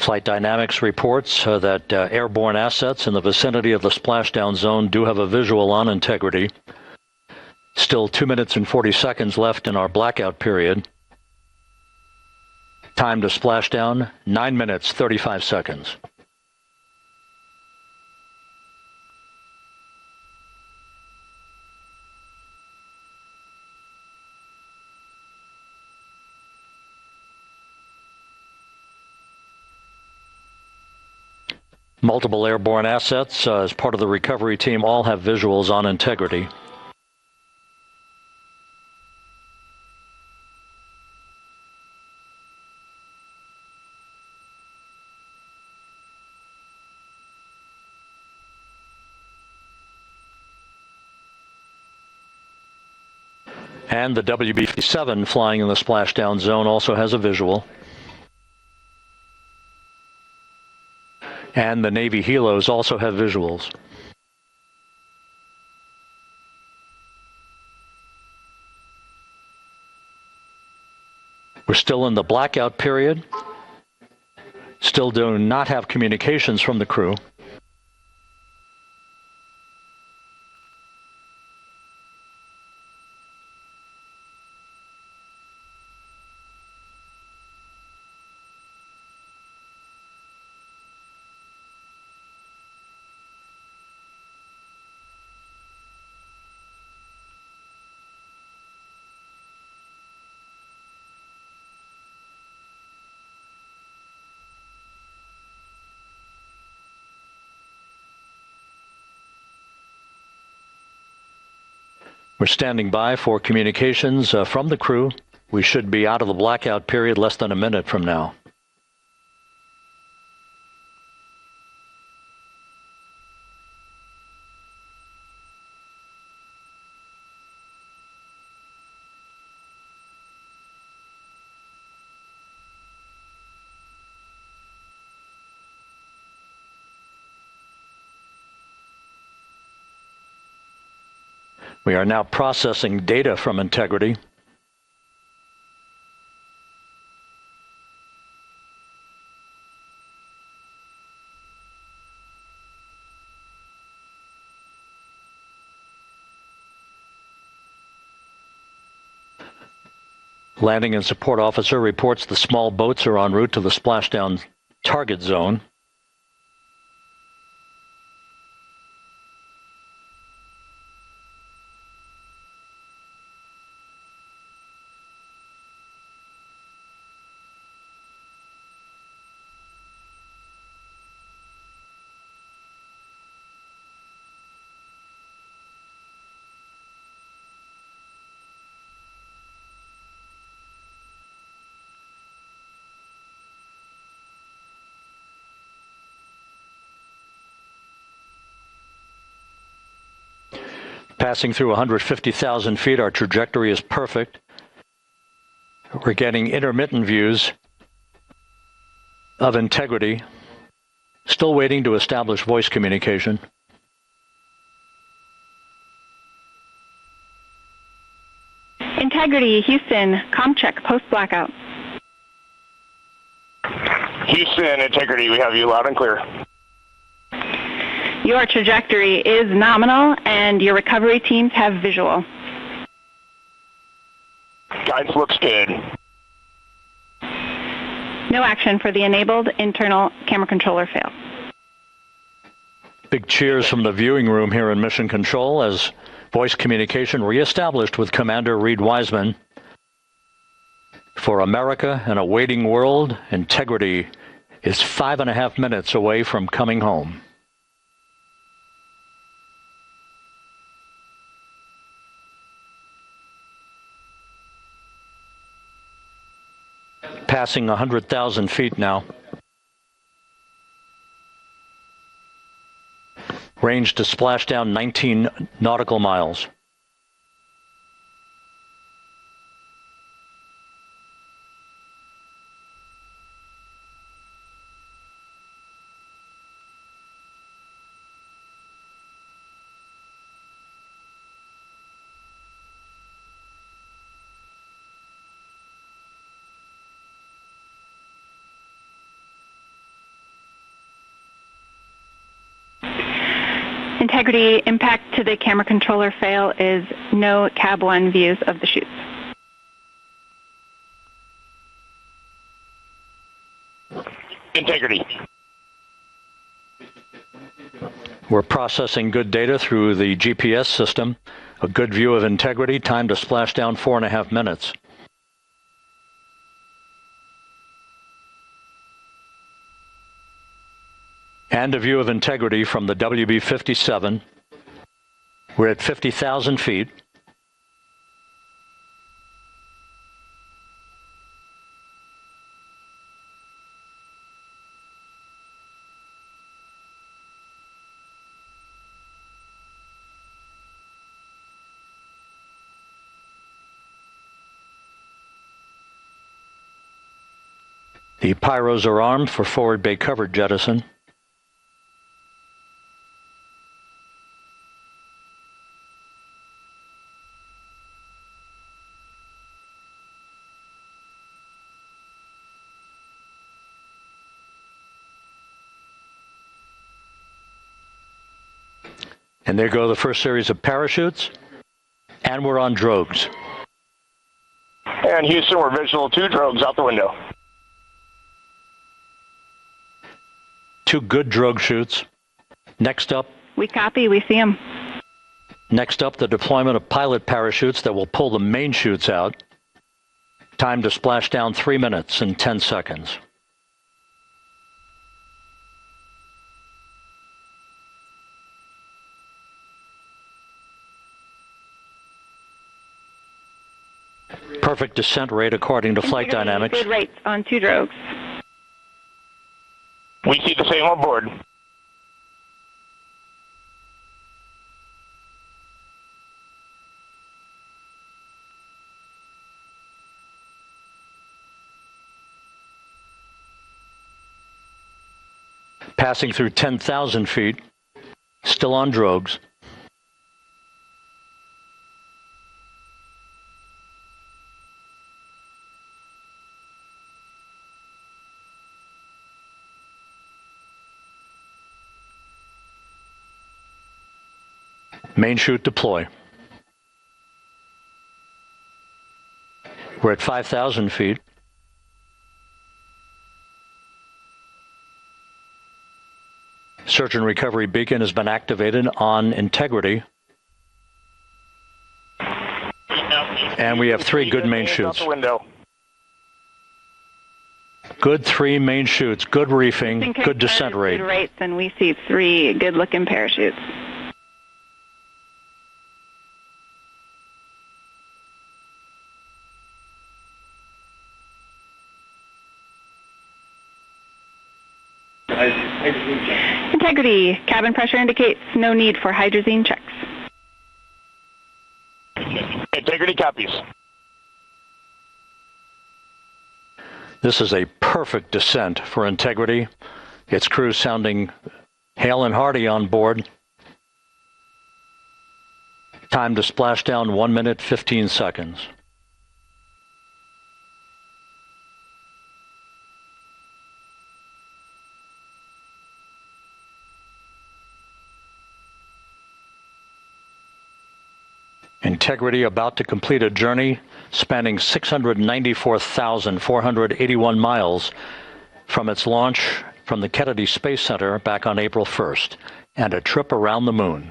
Flight Dynamics reports that airborne assets in the vicinity of the splashdown zone do have a visual on integrity. Still 2 minutes and 40 seconds left in our blackout period. Time to splashdown, 9 minutes, 35 seconds. Multiple airborne assets as part of the recovery team all have visuals on integrity. And the WB-57 flying in the splashdown zone also has a visual. And the Navy helos also have visuals. We're still in the blackout period. Still do not have communications from the crew. We're standing by for communications from the crew. We should be out of the blackout period less than a minute from now. We are now processing data from integrity. Landing and support officer reports the small boats are en route to the splashdown target zone. Passing through 150,000 feet, our trajectory is perfect. We're getting intermittent views of integrity. Still waiting to establish voice communication. Integrity, Houston, comm check, post-blackout. Houston, Integrity, we have you loud and clear. Your trajectory is nominal, and your recovery teams have visual. Guidance looks good. No action for the enabled internal camera controller fail. Big cheers from the viewing room here in Mission Control as voice communication reestablished with Commander Reed Wiseman. For America and a waiting world, Integrity is 5.5 minutes away from coming home. Passing 100,000 feet now. Range to splashdown 19 nautical miles. Integrity, impact to the camera controller fail is no cab 1 views of the chutes. Integrity. We're processing good data through the GPS system. A good view of Integrity, time to splashdown 4.5 minutes. And a view of Integrity from the WB-57. We're at 50,000 feet. The pyros are armed for forward bay covered jettison. And there go the first series of parachutes. And we're on drogues. And Houston, we're visual 2 drogues out the window. 2 good drogue chutes. Next up. We copy, we see them. Next up, the deployment of pilot parachutes that will pull the main chutes out. Time to splash down 3 minutes and 10 seconds. Perfect descent rate according to flight dynamics. Good rates on 2 drogues. We see the same on board. Passing through 10,000 feet. Still on drogues. Main chute deploy. We're at 5,000 feet. Search and recovery beacon has been activated on Integrity. And we have 3 good main chutes. Good 3 main chutes, good reefing, good descent rate. Good rates, and we see 3 good-looking parachutes. Integrity, cabin pressure indicates no need for hydrazine checks. Integrity copies. This is a perfect descent for Integrity. Its crew sounding hale and hearty on board. Time to splash down 1 minute, 15 seconds. Integrity about to complete a journey spanning 694,481 miles from its launch from the Kennedy Space Center back on April 1st, and a trip around the moon.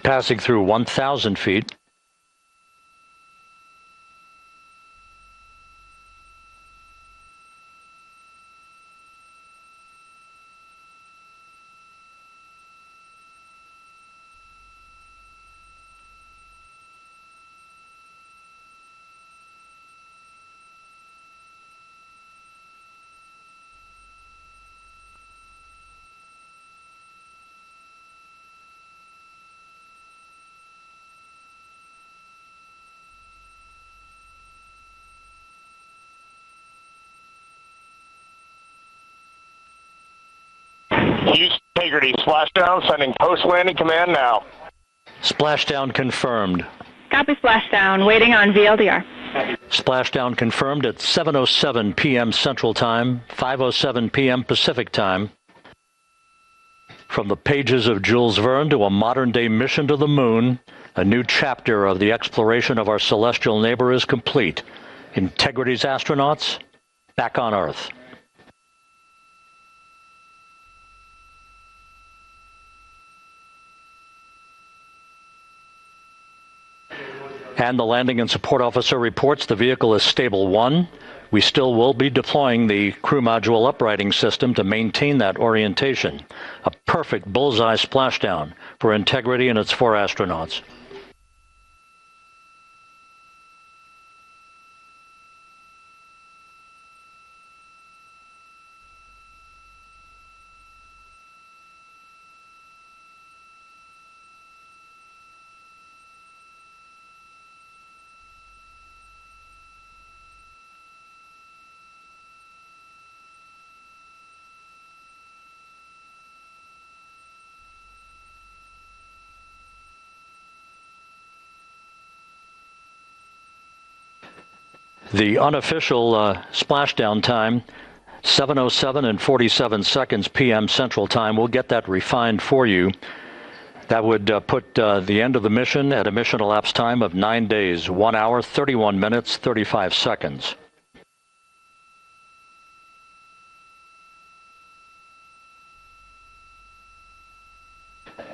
Passing through 1,000 feet. Houston Integrity, splashdown, sending post-landing command now. Splashdown confirmed. Copy splashdown, waiting on VLDR. Splashdown confirmed at 7:07 p.m. Central Time, 5:07 p.m. Pacific Time. From the pages of Jules Verne to a modern-day mission to the moon, a new chapter of the exploration of our celestial neighbor is complete. Integrity's astronauts back on Earth. And the landing and support officer reports the vehicle is stable 1. We still will be deploying the crew module uprighting system to maintain that orientation. A perfect bullseye splashdown for Integrity and its 4 astronauts. The unofficial splashdown time, 7:07 and 47 seconds p.m. Central Time. We'll get that refined for you. That would put the end of the mission at a mission elapsed time of 9 days, 1 hour, 31 minutes, 35 seconds.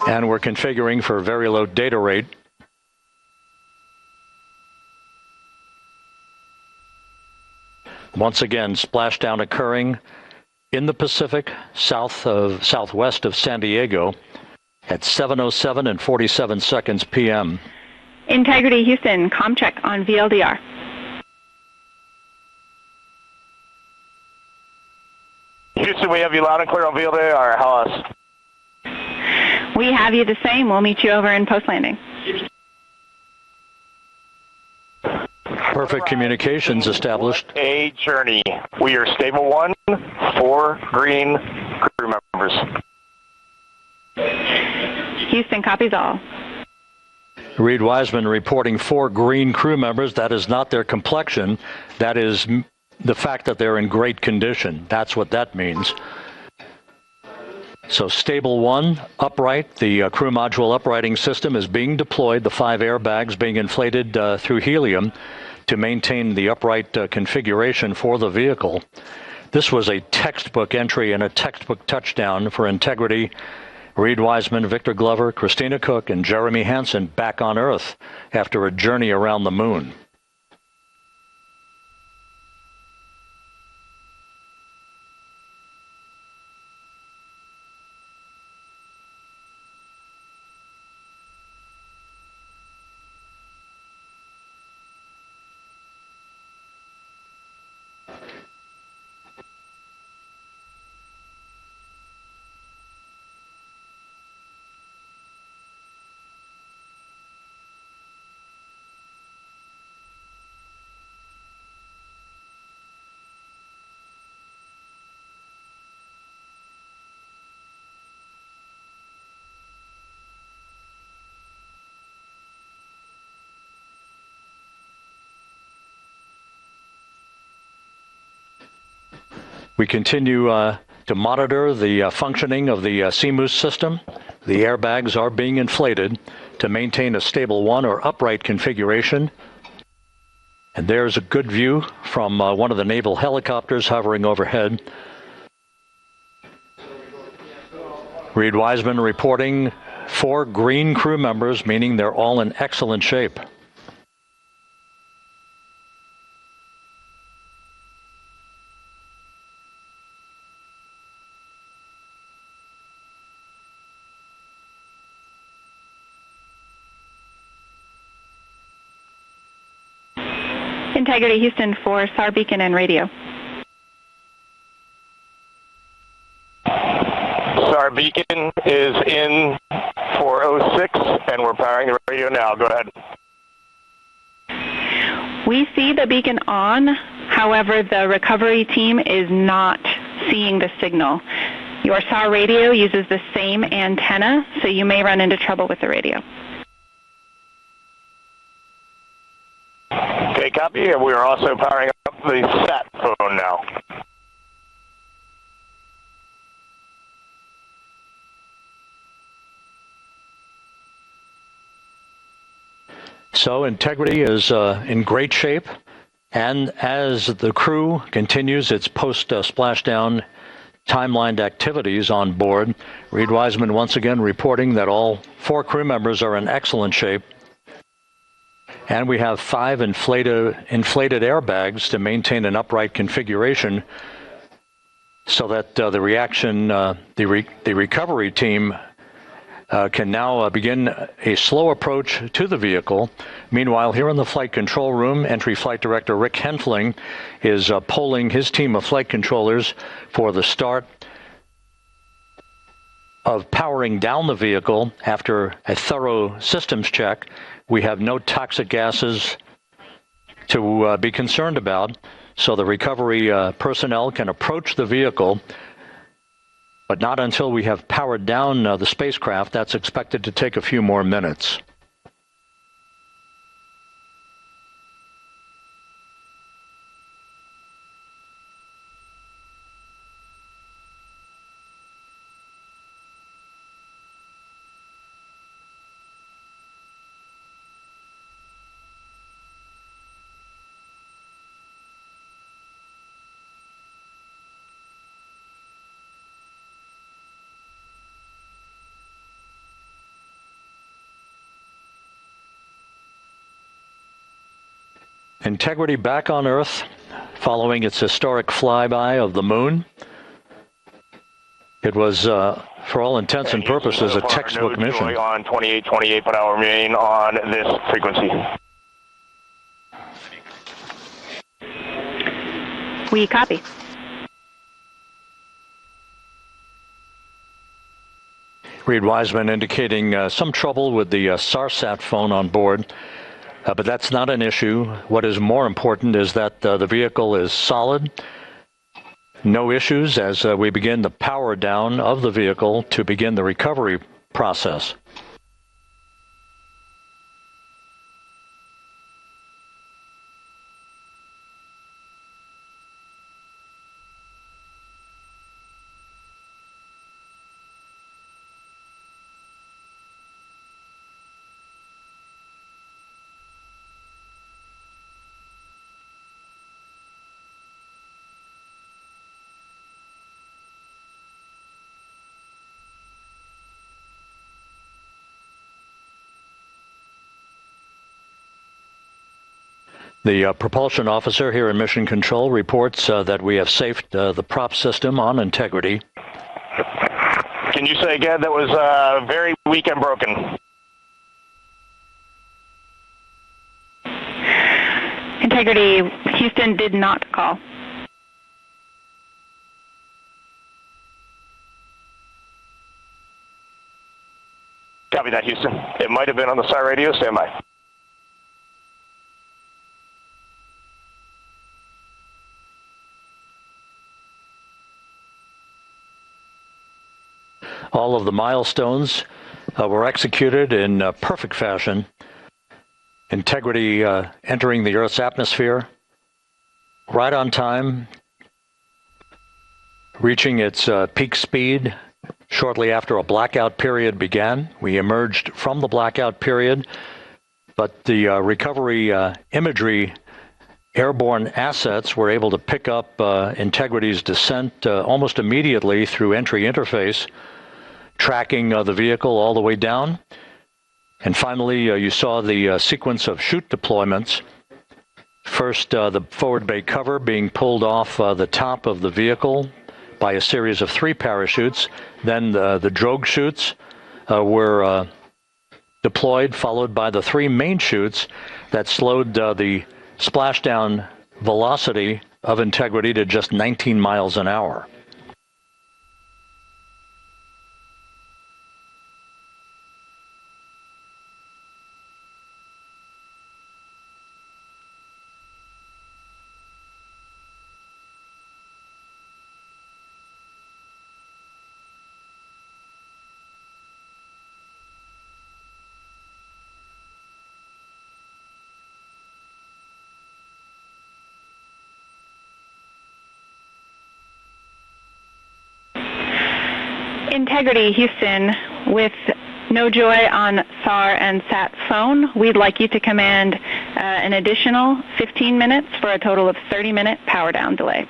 And we're configuring for very low data rate. Once again, splashdown occurring in the Pacific, southwest of San Diego at 7:07 and 47 seconds p.m. Integrity Houston, comm check on VLDR. Houston, we have you loud and clear on VLDR. How else? We have you the same. We'll meet you over in post-landing. Perfect communications established. A journey. We are stable 1, 4 green crew members. Houston copies all. Reed Wiseman reporting 4 green crew members. That is not their complexion. That is the fact that they're in great condition. That's what that means. So stable 1, upright. The crew module uprighting system is being deployed. The 5 airbags being inflated through helium to maintain the upright configuration for the vehicle. This was a textbook entry and a textbook touchdown for Integrity. Reed Wiseman, Victor Glover, Christina Cook, and Jeremy Hansen back on Earth after a journey around the moon. We continue to monitor the functioning of the CMOOS system. The airbags are being inflated to maintain a stable 1 or upright configuration. And there's a good view from one of the naval helicopters hovering overhead. Reed Wiseman reporting 4 green crew members, meaning they're all in excellent shape. Integrity Houston for SAR beacon and radio. SAR beacon is in 406, and we're powering the radio now. Go ahead. We see the beacon on. However, the recovery team is not seeing the signal. Your SAW radio uses the same antenna, so you may run into trouble with the radio. Okay, copy. And we are also powering up the sat phone now. So Integrity is in great shape, and as the crew continues its post-splashdown timelined activities on board, Reed Wiseman once again reporting that all 4 crew members are in excellent shape, and we have 5 inflated airbags to maintain an upright configuration so that the recovery team can now begin a slow approach to the vehicle. Meanwhile, here in the flight control room, Entry Flight Director Rick Henfling is polling his team of flight controllers for the start of powering down the vehicle after a thorough systems check. We have no toxic gases to be concerned about, so the recovery personnel can approach the vehicle, but not until we have powered down the spacecraft. That's expected to take a few more minutes. Integrity back on Earth following its historic flyby of the moon. It was, for all intents and purposes, a textbook mission. On 28 per hour remain on this frequency. We copy. Reed Wiseman indicating some trouble with the SARSAT phone on board. But that's not an issue. What is more important is that the vehicle is solid. No issues as we begin the power down of the vehicle to begin the recovery process. The propulsion officer here in Mission Control reports that we have safed the prop system on Integrity. Can you say again? That was very weak and broken. Integrity, Houston did not call. Copy that, Houston. It might have been on the SAR radio. Stand by. All of the milestones were executed in perfect fashion. Integrity entering the Earth's atmosphere right on time, reaching its peak speed shortly after a blackout period began. We emerged from the blackout period, but the recovery imagery airborne assets were able to pick up Integrity's descent almost immediately through entry interface, tracking the vehicle all the way down. And finally, you saw the sequence of chute deployments. First, the forward bay cover being pulled off the top of the vehicle by a series of 3 parachutes. Then the drogue chutes were deployed, followed by the 3 main chutes that slowed the splashdown velocity of Integrity to just 19 miles an hour. Integrity, Houston, with no joy on SAR and SAT phone, we'd like you to command an additional 15 minutes for a total of 30-minute power down delay.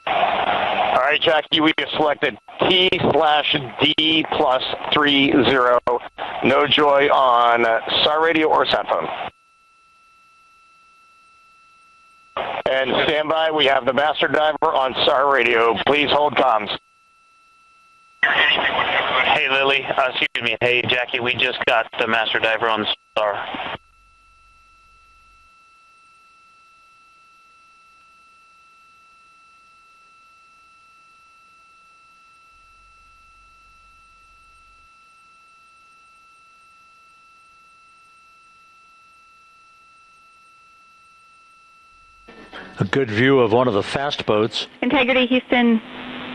All right, Jackie, we have selected T/D+30. No joy on SAR radio or sat phone. And stand by, we have the master diver on SAR radio. Please hold comms. Hey, Lily. Excuse me. Hey, Jackie, we just got the master diver on SAR. A good view of one of the fast boats. Integrity, Houston,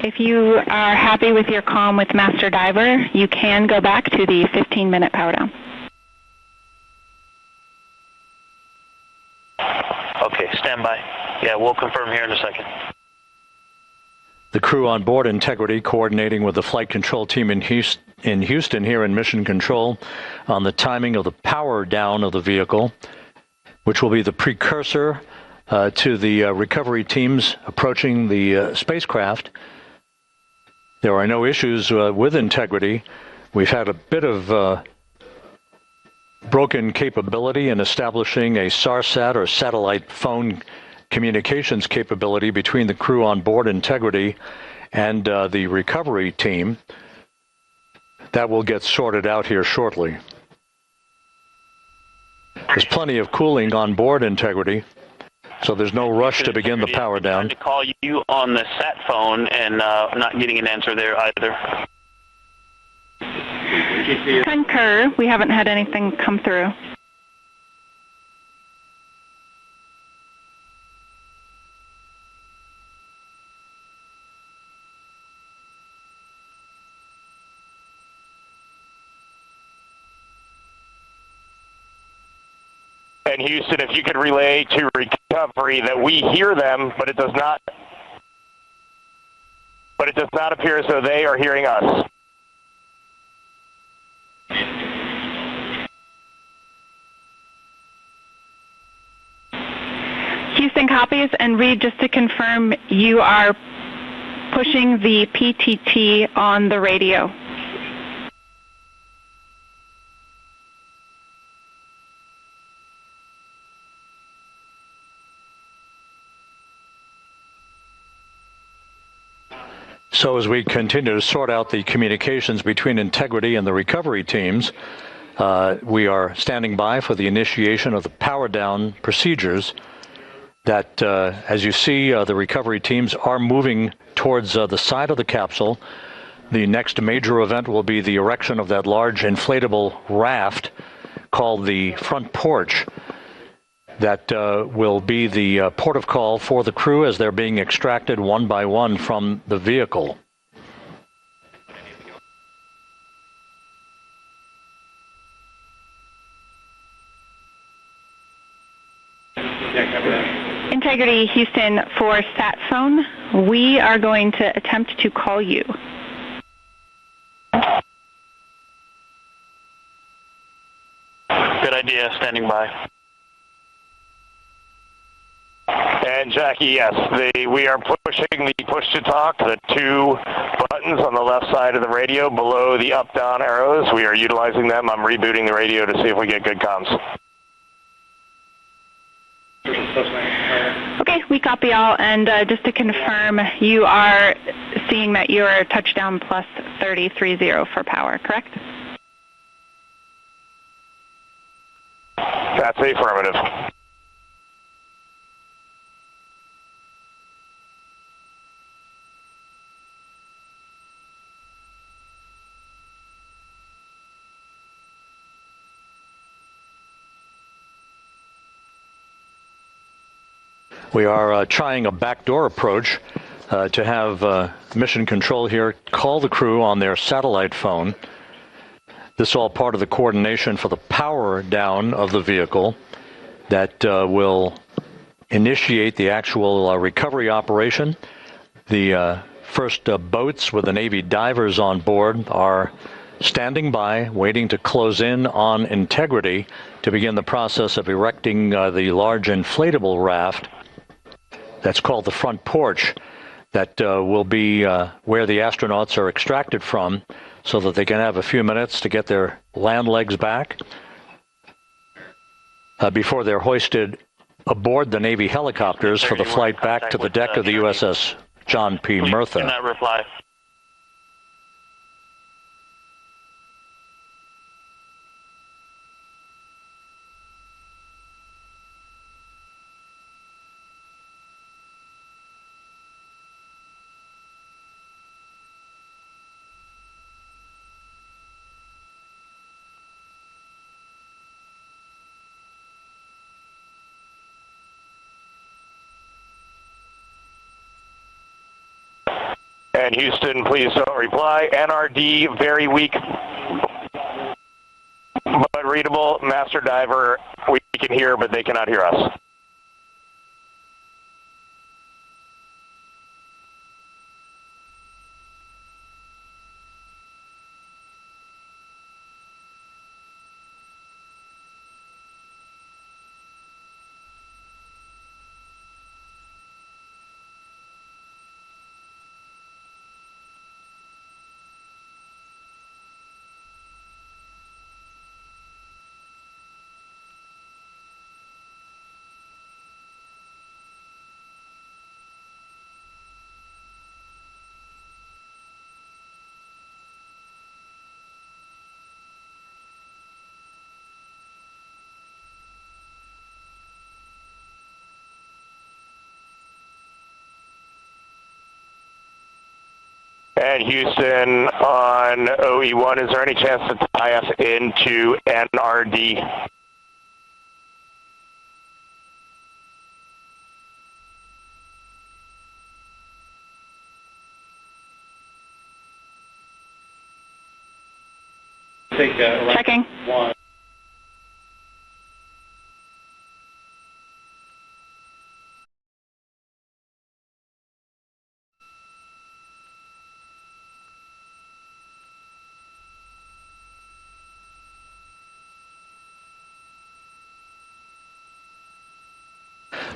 if you are happy with your comm with Master Diver, you can go back to the 15-minute power down. Okay, stand by. Yeah, we'll confirm here in a second. The crew on board Integrity coordinating with the flight control team in Houston here in Mission Control on the timing of the power down of the vehicle, which will be the precursor to the recovery teams approaching the spacecraft. There are no issues with Integrity. We've had a bit of broken capability in establishing a SARSAT or satellite phone communications capability between the crew on board Integrity and the recovery team. That will get sorted out here shortly. There's plenty of cooling on board Integrity, so there's no rush to begin the power down. I'm trying to call you on the sat phone and not getting an answer there either. Concur. We haven't had anything come through. And Houston, if you could relay to recovery that we hear them, but it does not appear as though they are hearing us. Houston copies, and Reed, just to confirm, you are pushing the PTT on the radio. So as we continue to sort out the communications between Integrity and the recovery teams, we are standing by for the initiation of the power down procedures that, as you see, the recovery teams are moving towards the side of the capsule. The next major event will be the erection of that large inflatable raft called the front porch. That will be the port of call for the crew as they're being extracted one by one from the vehicle. Integrity, Houston, for sat phone, we are going to attempt to call you. Good idea, standing by. And Jackie, yes, we are pushing the push to talk, the two buttons on the left side of the radio below the up-down arrows. We are utilizing them. I'm rebooting the radio to see if we get good comms. Okay, we copy all, and just to confirm, you are seeing that you're touchdown plus 3030 for power, correct? That's affirmative. We are trying a backdoor approach to have Mission Control here call the crew on their satellite phone. This is all part of the coordination for the power down of the vehicle that will initiate the actual recovery operation. The first boats with the Navy divers on board are standing by, waiting to close in on Integrity to begin the process of erecting the large inflatable raft that's called the front porch that will be where the astronauts are extracted from so that they can have a few minutes to get their land legs back before they're hoisted aboard the Navy helicopters for the flight back to the deck of the USS John P. Murtha. Cannot reply. And Houston, please don't reply. NRD, very weak, but readable. Master Diver, we can hear, but they cannot hear us. And Houston on OE1, is there any chance to tie us into NRD? Checking.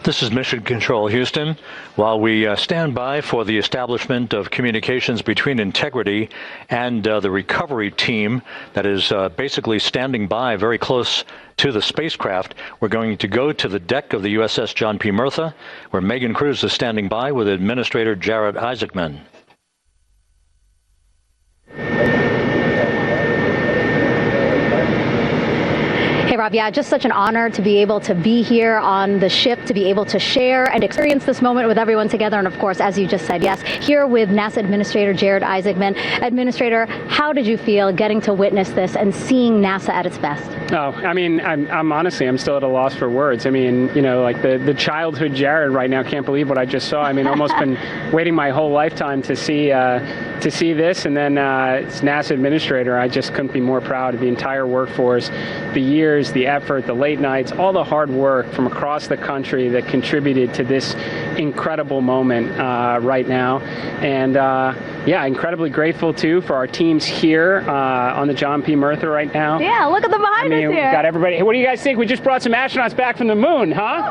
This is Mission Control, Houston. While we stand by for the establishment of communications between Integrity and the recovery team that is basically standing by very close to the spacecraft, we're going to go to the deck of the USS John P. Murtha, where Megan Cruz is standing by with Administrator Jared Isaacman. Hey, Rob, yeah, just such an honor to be able to be here on the ship, to be able to share and experience this moment with everyone together. And of course, as you just said, yes, here with NASA Administrator Jared Isaacman. Administrator, how did you feel getting to witness this and seeing NASA at its best? Oh, I mean, I'm honestly, I'm still at a loss for words. I mean, you know, like the childhood Jared right now can't believe what I just saw. I mean, almost been waiting my whole lifetime to see this, and then it's NASA Administrator. I just couldn't be more proud of the entire workforce, the years, the effort, the late nights, all the hard work from across the country that contributed to this incredible moment right now. And yeah, incredibly grateful too for our teams here on the John P. Murtha right now. Yeah, look at them behind us here. We've got everybody. Hey, what do you guys think? We just brought some astronauts back from the moon, huh?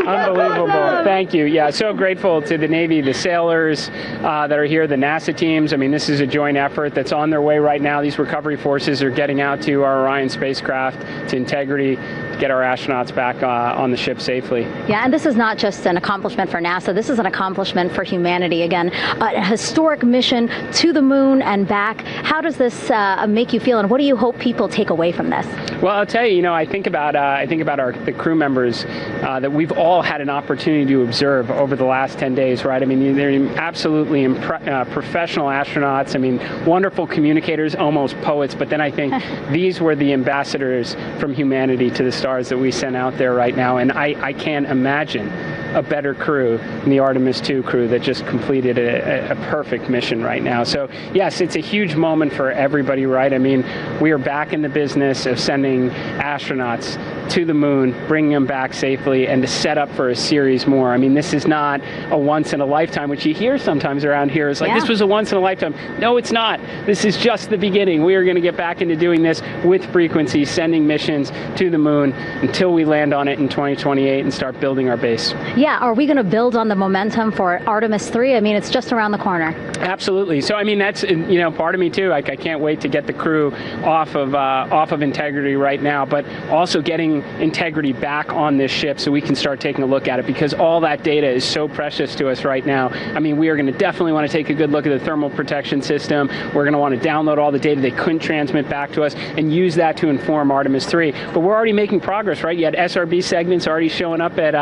Unbelievable. Thank you. Yeah, so grateful to the Navy, the sailors that are here, the NASA teams. I mean, this is a joint effort that's on their way right now. These recovery forces are getting out to our Orion spacecraft, to Integrity, to get our astronauts back on the ship safely. Yeah, and this is not just an accomplishment for NASA. This is an accomplishment for humanity. Again, a historic mission to the moon and back. How does this make you feel, and what do you hope people take away from this? Well, I'll tell you, you know, I think about the crew members that we've all had an opportunity to observe over the last 10 days, right? I mean, they're absolutely professional astronauts. I mean, wonderful communicators, almost poets. But then I think these were the ambassadors from humanity to the stars. stars that we sent out there right now, and I can't imagine a better crew than the Artemis II crew that just completed a perfect mission right now. So yes, it's a huge moment for everybody, right? I mean, we are back in the business of sending astronauts to the moon, bringing them back safely, and to set up for a series more. I mean, this is not a once in a lifetime, which you hear sometimes around here. It's like, this was a once in a lifetime. No, it's not. This is just the beginning. We are going to get back into doing this with frequency, sending missions to the moon until we land on it in 2028 and start building our base. Yeah, are we going to build on the momentum for Artemis 3? I mean, it's just around the corner. Absolutely. So, I mean, that's, you know, part of me too. Like, I can't wait to get the crew off of Integrity right now, but also getting Integrity back on this ship so we can start taking a look at it, because all that data is so precious to us right now. I mean, we are going to definitely want to take a good look at the thermal protection system. We're going to want to download all the data they couldn't transmit back to us and use that to inform Artemis 3. But we're already making progress, right? You had SRB segments already showing up at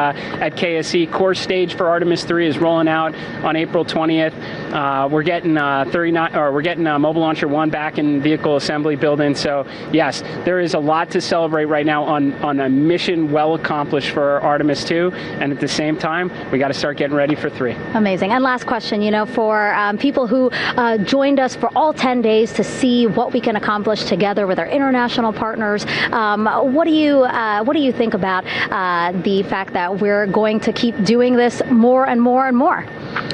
KSC. Core stage for Artemis 3 is rolling out on April 20th. We're getting Mobile Launcher 1 back in vehicle assembly building. So yes, there is a lot to celebrate right now on a mission well accomplished for Artemis 2, and at the same time, we got to start getting ready for 3. Amazing. And last question, you know, for people who joined us for all 10 days to see what we can accomplish together with our international partners, what do you think about the fact that we're going to keep doing this more and more and more?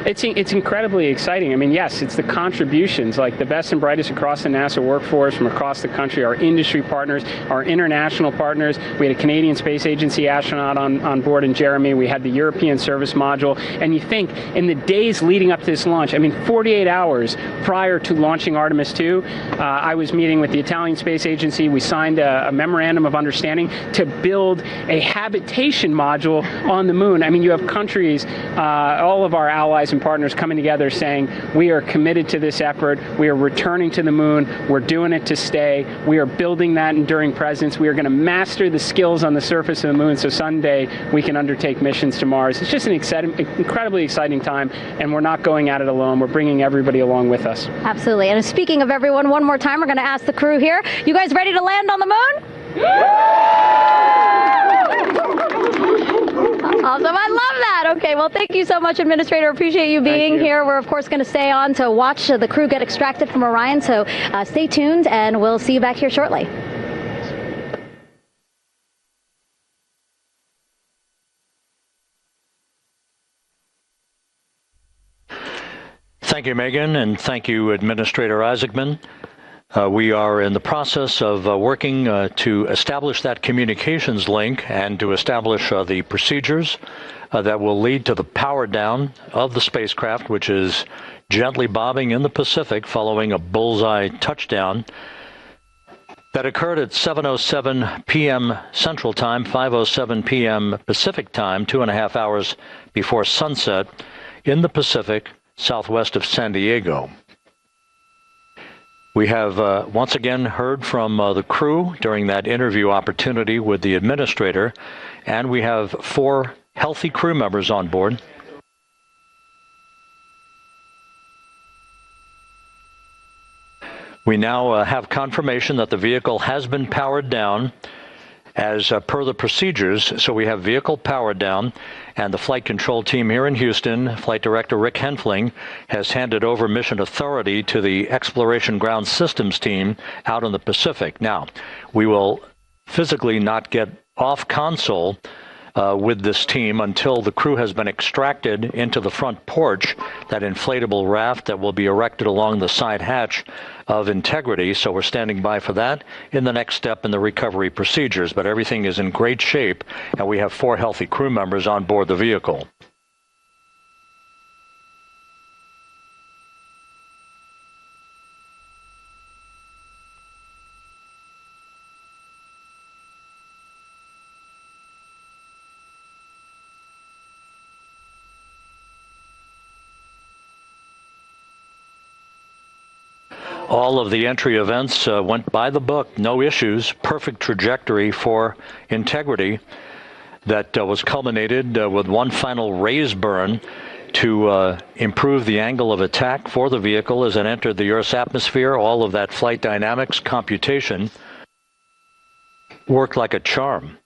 It's incredibly exciting. I mean, yes, it's the contributions, like the best and brightest across the NASA workforce from across the country, our industry partners, our international partners. We had a Canadian Space Agency astronaut on board in Jeremy. We had the European Service Module. And you think, in the days leading up to this launch, I mean, 48 hours prior to launching Artemis 2, I was meeting with the Italian Space Agency. We signed a memorandum of understanding to build a habitation module on the moon. I mean, you have countries, all of our allies and partners coming together saying, we are committed to this effort. We are returning to the moon. We're doing it to stay. We are building that enduring presence. We are going to master the skills on the surface of the moon so someday we can undertake missions to Mars. It's just an incredibly exciting time, and we're not going at it alone. We're bringing everybody along with us. Absolutely. And speaking of everyone, one more time, we're going to ask the crew here, you guys ready to land on the moon? Awesome. I love that. Okay, well, thank you so much, Administrator. Appreciate you being here. We're, of course, going to stay on to watch the crew get extracted from Orion, so stay tuned, and we'll see you back here shortly. Thank you, Megan, and thank you, Administrator Isaacman. We are in the process of working to establish that communications link and to establish the procedures that will lead to the power down of the spacecraft, which is gently bobbing in the Pacific following a bullseye touchdown that occurred at 7:07 p.m. Central Time, 5:07 p.m. Pacific Time, 2.5 hours before sunset in the Pacific, southwest of San Diego. We have once again heard from the crew during that interview opportunity with the administrator, and we have 4 healthy crew members on board. We now have confirmation that the vehicle has been powered down as per the procedures. So we have vehicle powered down, and the flight control team here in Houston, Flight Director Rick Henfling, has handed over mission authority to the Exploration Ground Systems team out in the Pacific. Now, we will physically not get off console with this team until the crew has been extracted into the front porch, that inflatable raft that will be erected along the side hatch of Integrity. So we're standing by for that in the next step in the recovery procedures. But everything is in great shape, and we have 4 healthy crew members on board the vehicle. All of the entry events went by the book, no issues, perfect trajectory for Integrity that was culminated with one final raise burn to improve the angle of attack for the vehicle as it entered the Earth's atmosphere. All of that flight dynamics computation worked like a charm.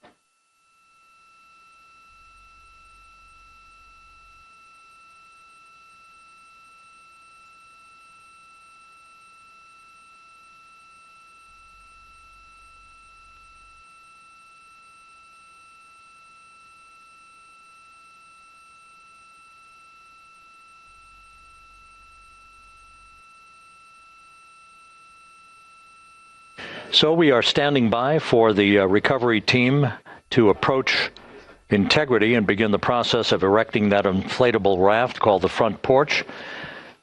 So we are standing by for the recovery team to approach integrity and begin the process of erecting that inflatable raft called the front porch,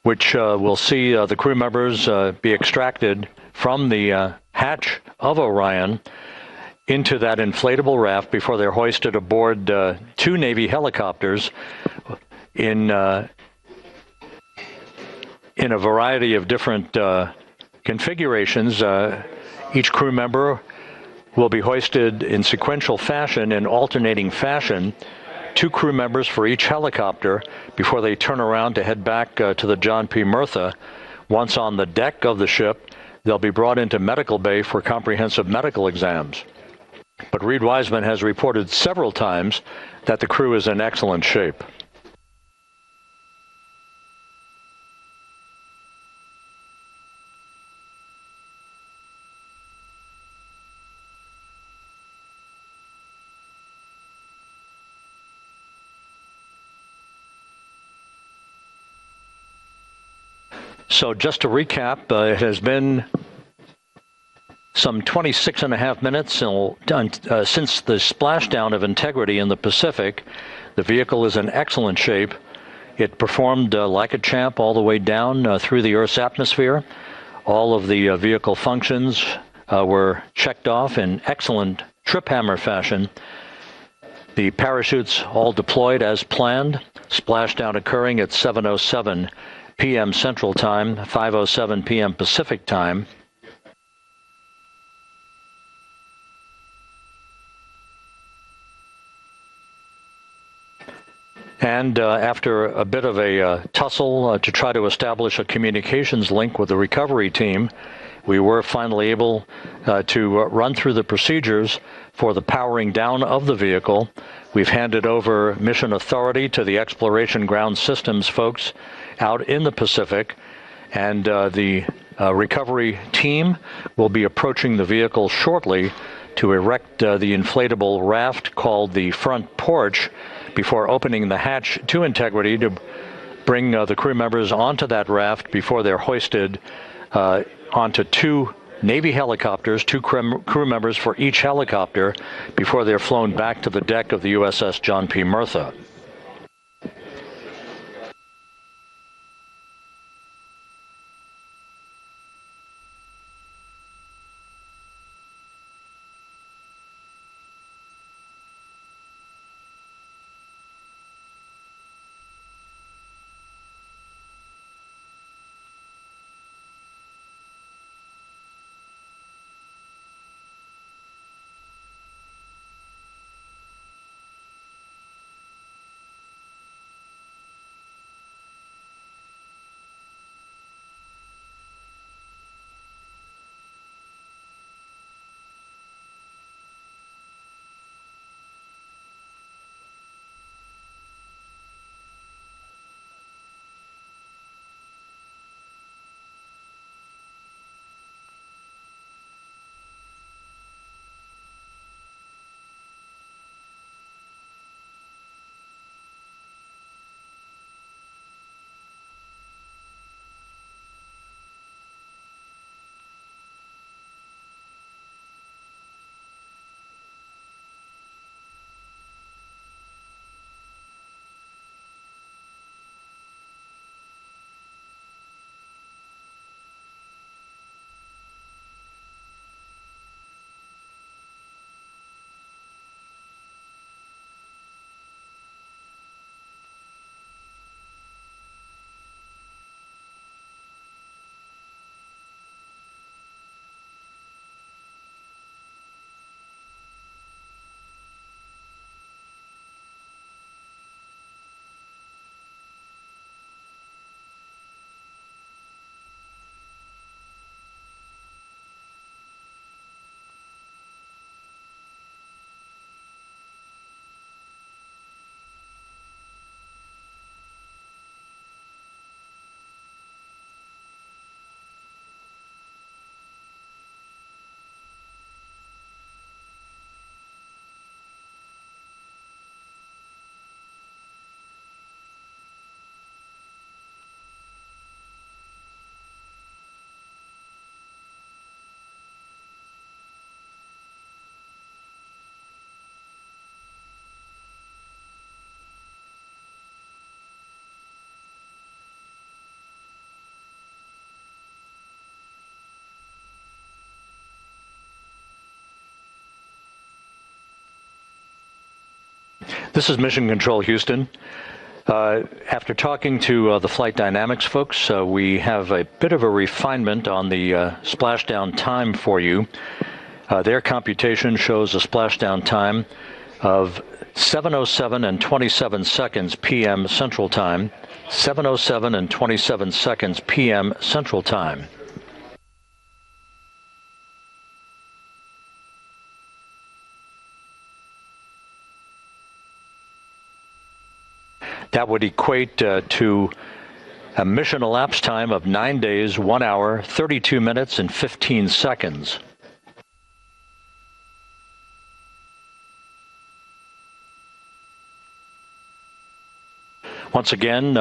which will see the crew members be extracted from the hatch of Orion into that inflatable raft before they're hoisted aboard two Navy helicopters in a variety of different configurations. Each crew member will be hoisted in sequential fashion, in alternating fashion, two crew members for each helicopter before they turn around to head back to the John P. Murtha. Once on the deck of the ship, they'll be brought into medical bay for comprehensive medical exams. But Reed Wiseman has reported several times that the crew is in excellent shape. So just to recap, it has been some 26 and a half minutes since the splashdown of Integrity in the Pacific. The vehicle is in excellent shape. It performed like a champ all the way down through the Earth's atmosphere. All of the vehicle functions were checked off in excellent trip hammer fashion. The parachutes all deployed as planned. Splashdown occurring at 7:07 p.m. Central Time, 5:07 p.m. Pacific Time. And after a bit of a tussle to try to establish a communications link with the recovery team, we were finally able to run through the procedures for the powering down of the vehicle. We've handed over mission authority to the Exploration Ground Systems folks out in the Pacific, and the recovery team will be approaching the vehicle shortly to erect the inflatable raft called the front porch before opening the hatch to Integrity to bring the crew members onto that raft before they're hoisted onto two Navy helicopters, two crew members for each helicopter, before they're flown back to the deck of the USS John P. Murtha. This is Mission Control Houston. After talking to the flight dynamics folks, we have a bit of a refinement on the splashdown time for you. Their computation shows a splashdown time of 7:07 and 27 seconds p.m. Central Time, 7:07 and 27 seconds p.m. Central Time. That would equate to a mission elapsed time of 9 days, 1 hour, 32 minutes, and 15 seconds. Once again,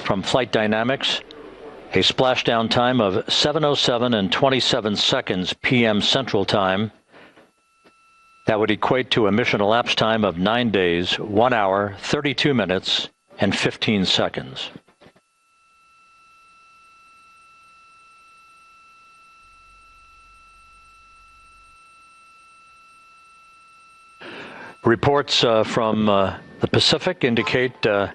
from Flight Dynamics, a splashdown time of 7:07 and 27 seconds p.m. Central Time. That would equate to a mission elapsed time of 9 days, 1 hour, 32 minutes, and 15 seconds. Reports from the Pacific indicate that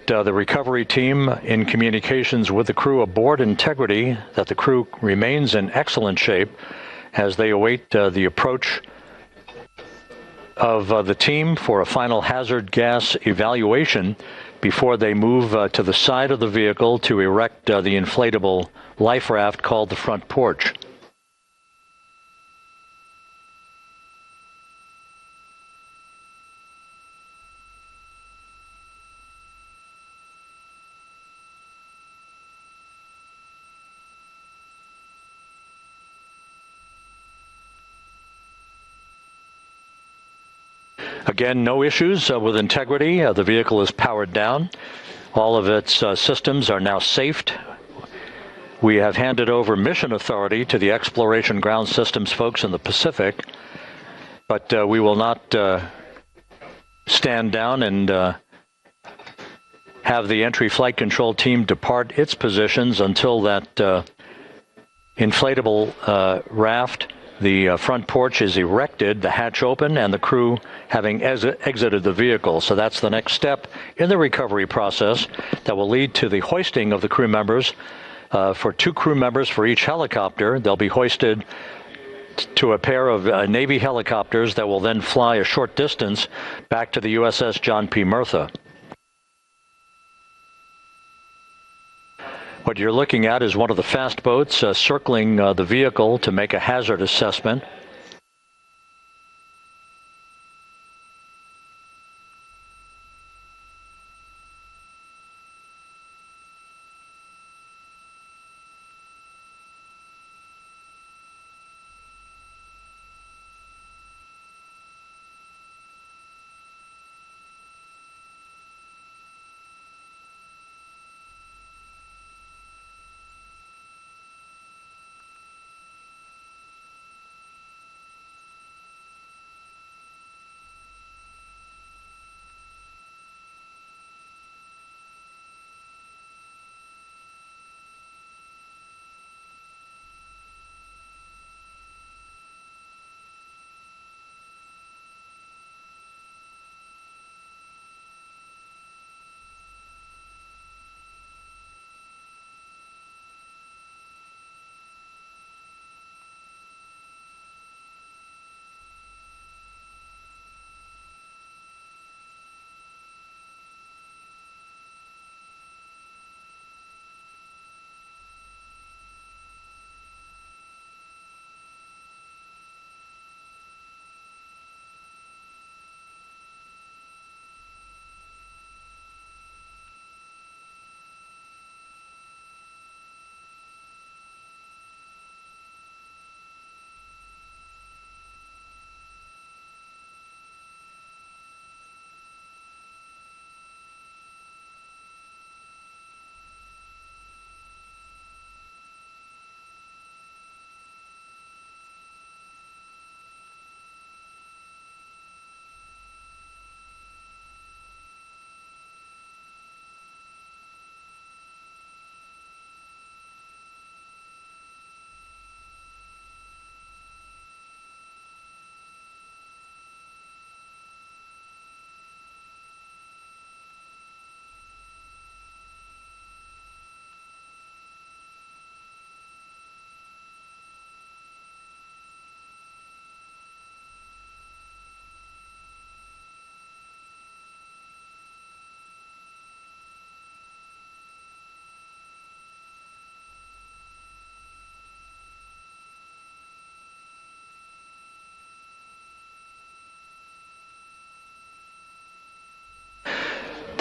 the recovery team, in communications with the crew aboard Integrity, that the crew remains in excellent shape as they await the approach of the team for a final hazard gas evaluation before they move to the side of the vehicle to erect the inflatable life raft called the front porch. Again, no issues with Integrity. The vehicle is powered down. All of its systems are now safed. We have handed over mission authority to the Exploration Ground Systems folks in the Pacific, but we will not stand down and have the entry flight control team depart its positions until that inflatable raft, the front porch, is erected, the hatch open, and the crew having exited the vehicle. So that's the next step in the recovery process that will lead to the hoisting of the crew members. For 2 crew members for each helicopter, they'll be hoisted to a pair of Navy helicopters that will then fly a short distance back to the USS John P. Murtha. What you're looking at is one of the fast boats circling the vehicle to make a hazard assessment.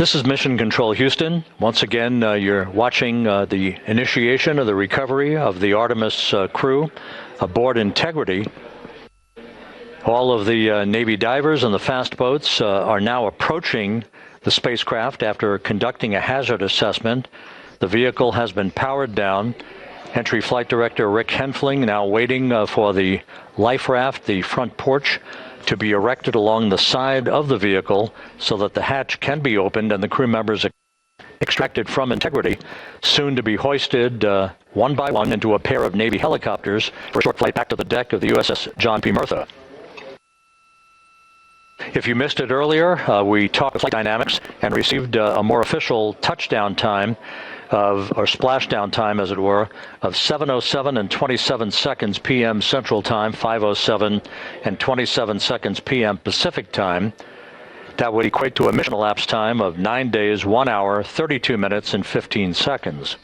This is Mission Control Houston. Once again, you're watching the initiation of the recovery of the Artemis crew aboard Integrity. All of the Navy divers and the fast boats are now approaching the spacecraft after conducting a hazard assessment. The vehicle has been powered down. Entry Flight Director Rick Henfling now waiting for the life raft, the front porch, to be erected along the side of the vehicle so that the hatch can be opened and the crew members extracted from Integrity, soon to be hoisted one by one into a pair of Navy helicopters for a short flight back to the deck of the USS John P. Murtha. If you missed it earlier, we talked flight dynamics and received a more official touchdown time or splashdown time, as it were, of 7:07 and 27 seconds p.m. Central Time, 5:07 and 27 seconds p.m. Pacific Time. That would equate to a mission elapsed time of 9 days, 1 hour, 32 minutes, and 15 seconds.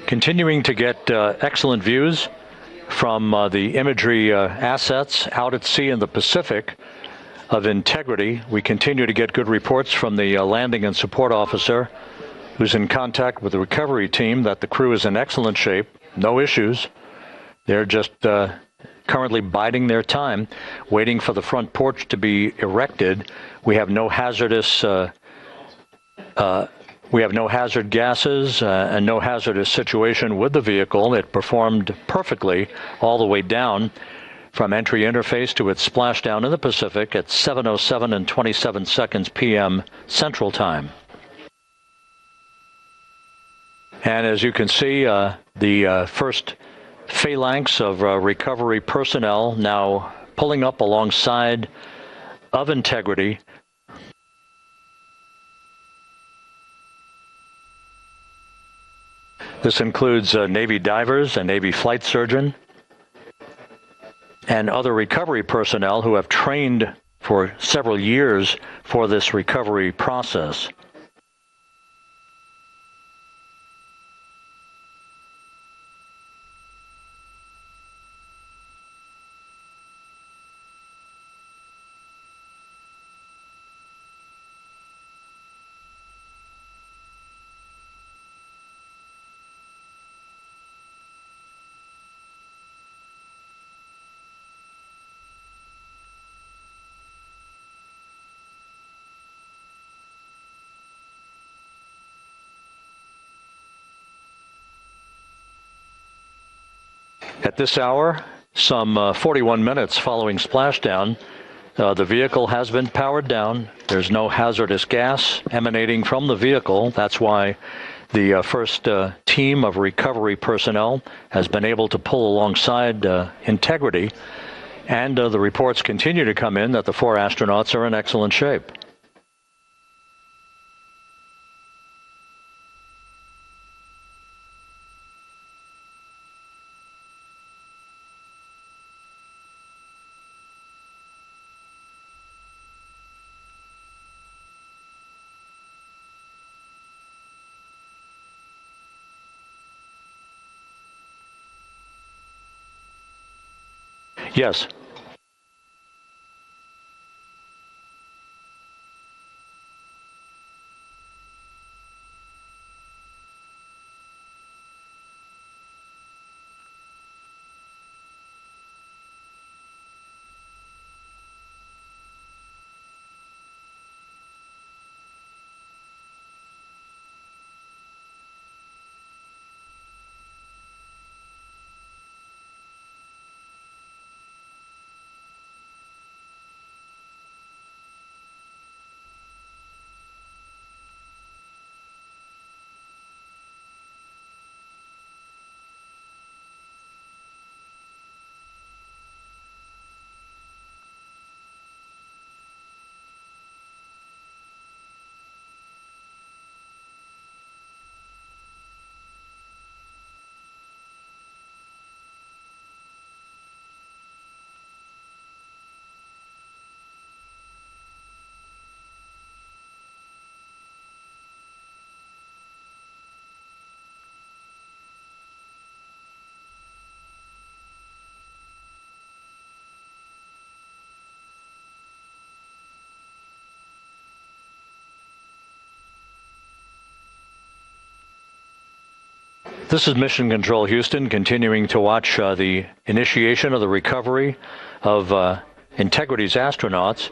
Continuing to get excellent views from the imagery assets out at sea in the Pacific of Integrity. We continue to get good reports from the landing and support officer who's in contact with the recovery team that the crew is in excellent shape, no issues. They're just currently biding their time, waiting for the front porch to be erected. We have no hazardous hazard gases and no hazardous situation with the vehicle. It performed perfectly all the way down from entry interface to its splashdown in the Pacific at 7:07 and 27 seconds p.m. Central Time. And as you can see, the first phalanx of recovery personnel now pulling up alongside of Integrity. This includes Navy divers, a Navy flight surgeon, and other recovery personnel who have trained for several years for this recovery process. At this hour, some 41 minutes following splashdown, the vehicle has been powered down. There's no hazardous gas emanating from the vehicle. That's why the first team of recovery personnel has been able to pull alongside Integrity. And the reports continue to come in that the 4 astronauts are in excellent shape. Yes. This is Mission Control Houston, continuing to watch the initiation of the recovery of Integrity's astronauts.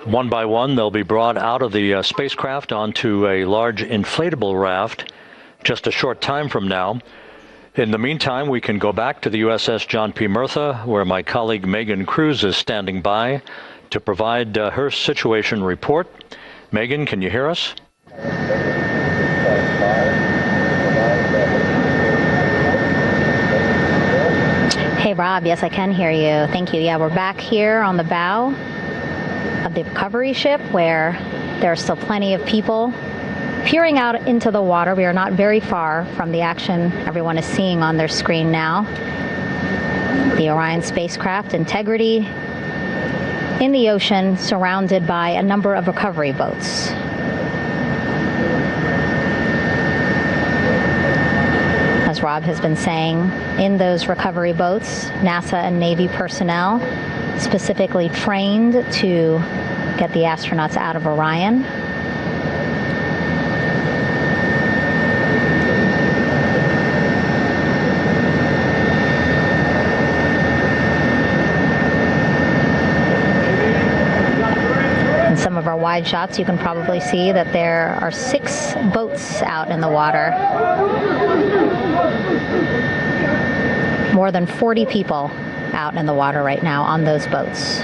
One by one, they'll be brought out of the spacecraft onto a large inflatable raft just a short time from now. In the meantime, we can go back to the USS John P. Murtha, where my colleague Megan Cruz is standing by to provide her situation report. Megan, can you hear us? Hey, Rob. Yes, I can hear you. Thank you. Yeah, we're back here on the bow of the recovery ship where there are still plenty of people peering out into the water. We are not very far from the action everyone is seeing on their screen now. The Orion spacecraft, Integrity, in the ocean, surrounded by a number of recovery boats. As Rob has been saying, in those recovery boats, NASA and Navy personnel specifically trained to get the astronauts out of Orion. In some of our wide shots, you can probably see that there are 6 boats out in the water. More than 40 people out in the water right now on those boats.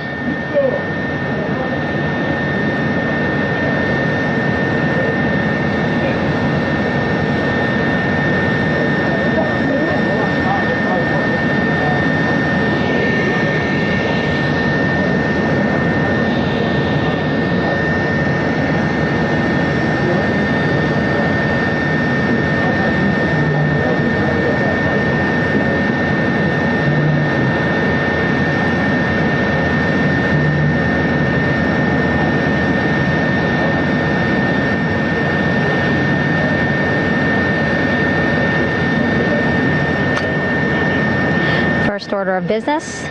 First order of business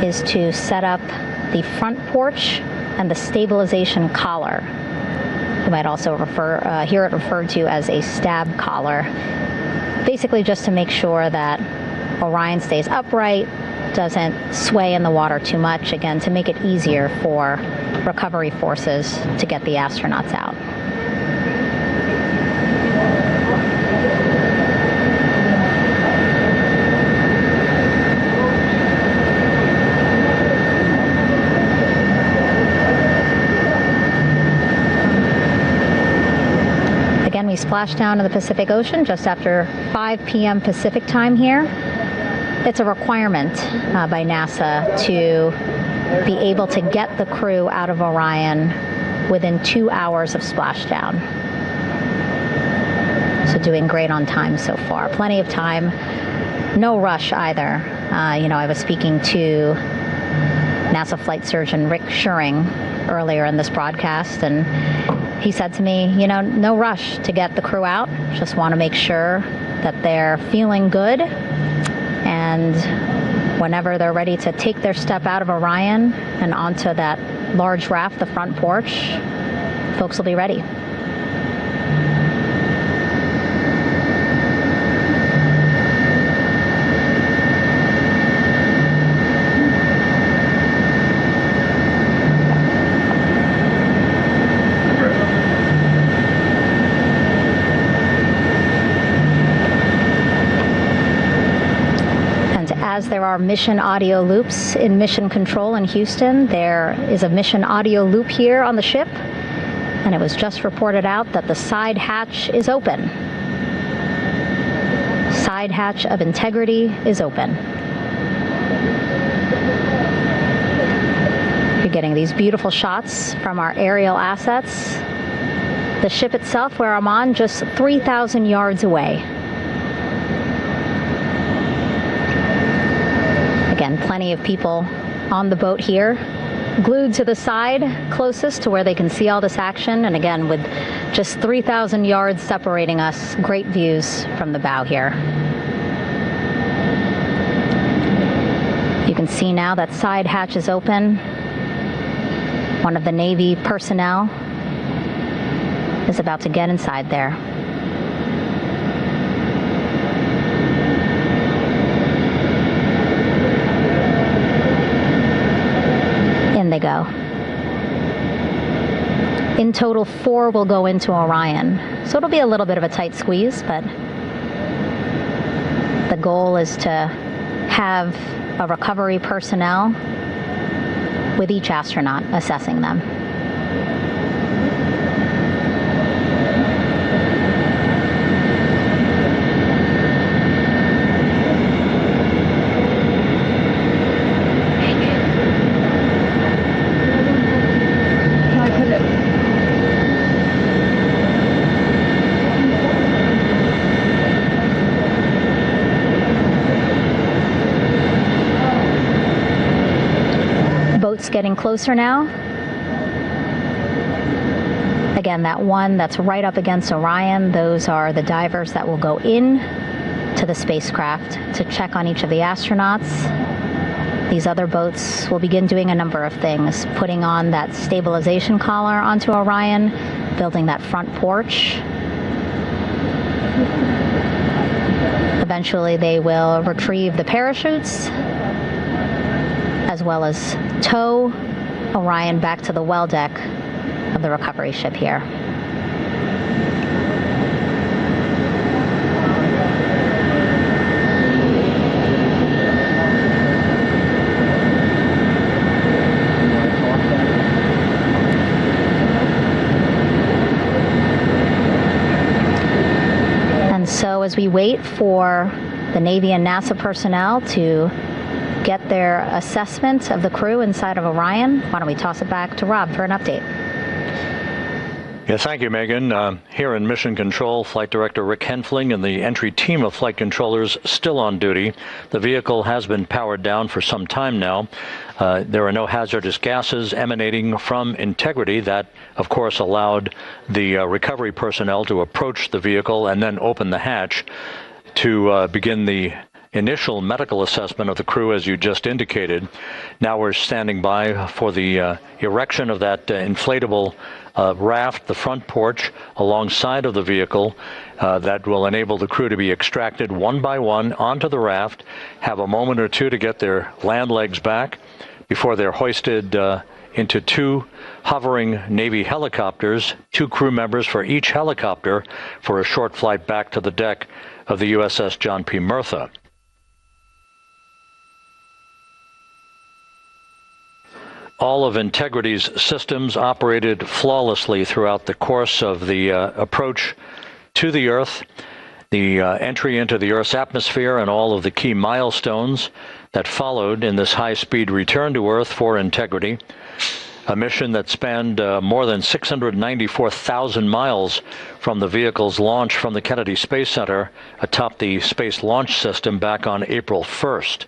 is to set up the front porch and the stabilization collar. You might also hear it referred to as a stab collar. Basically just to make sure that Orion stays upright, doesn't sway in the water too much, again, to make it easier for recovery forces to get the astronauts out. splashdown in the Pacific Ocean just after 5 p.m. Pacific time here. It's a requirement by NASA to be able to get the crew out of Orion within 2 hours of splashdown. So doing great on time so far. Plenty of time. No rush either. I was speaking to NASA flight surgeon Rick Schuring earlier in this broadcast, and he said to me, no rush to get the crew out. Just want to make sure that they're feeling good, and whenever they're ready to take their step out of Orion and onto that large raft, the front porch, folks will be ready. As there are mission audio loops in Mission Control in Houston, there is a mission audio loop here on the ship, and it was just reported out that the side hatch is open. Side hatch of integrity is open. You're getting these beautiful shots from our aerial assets. The ship itself, where I'm on, just 3,000 yards away. Again, plenty of people on the boat here, glued to the side closest to where they can see all this action. And again, with just 3,000 yards separating us, great views from the bow here. You can see now that side hatch is open. One of the Navy personnel is about to get inside there. In they go. In total, 4 will go into Orion. So it'll be a little bit of a tight squeeze, but the goal is to have a recovery personnel with each astronaut assessing them. Boats getting closer now. Again, that one that's right up against Orion, those are the divers that will go in to the spacecraft to check on each of the astronauts. These other boats will begin doing a number of things, putting on that stabilization collar onto Orion, building that front porch. Eventually, they will retrieve the parachutes, as well as tow Orion back to the well deck of the recovery ship here. And so as we wait for the Navy and NASA personnel to get their assessment of the crew inside of Orion, why don't we toss it back to Rob for an update? Yeah, thank you, Megan. Here in Mission Control, Flight Director Rick Henfling and the entry team of flight controllers still on duty. The vehicle has been powered down for some time now. There are no hazardous gases emanating from Integrity. That, of course, allowed the recovery personnel to approach the vehicle and then open the hatch to begin the initial medical assessment of the crew, as you just indicated. Now we're standing by for the erection of that inflatable raft, the front porch, alongside of the vehicle that will enable the crew to be extracted one by one onto the raft, have a moment or two to get their land legs back before they're hoisted into 2 hovering Navy helicopters, 2 crew members for each helicopter, for a short flight back to the deck of the USS John P. Murtha. All of Integrity's systems operated flawlessly throughout the course of the approach to the Earth, the entry into the Earth's atmosphere, and all of the key milestones that followed in this high-speed return to Earth for integrity. A mission that spanned more than 694,000 miles from the vehicle's launch from the Kennedy Space Center atop the Space Launch System back on April 1st.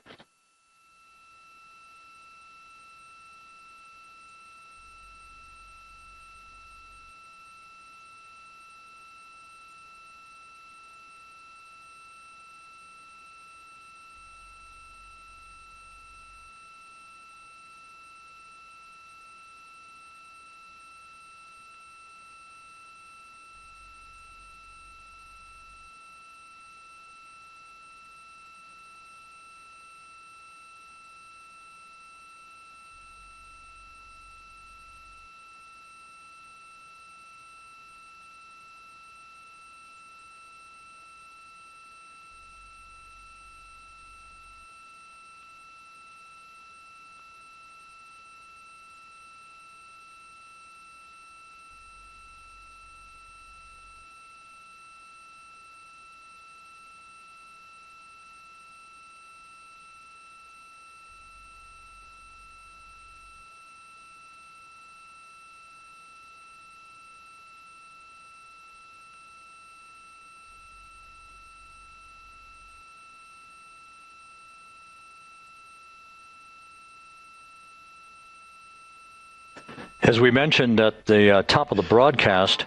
As we mentioned at the top of the broadcast,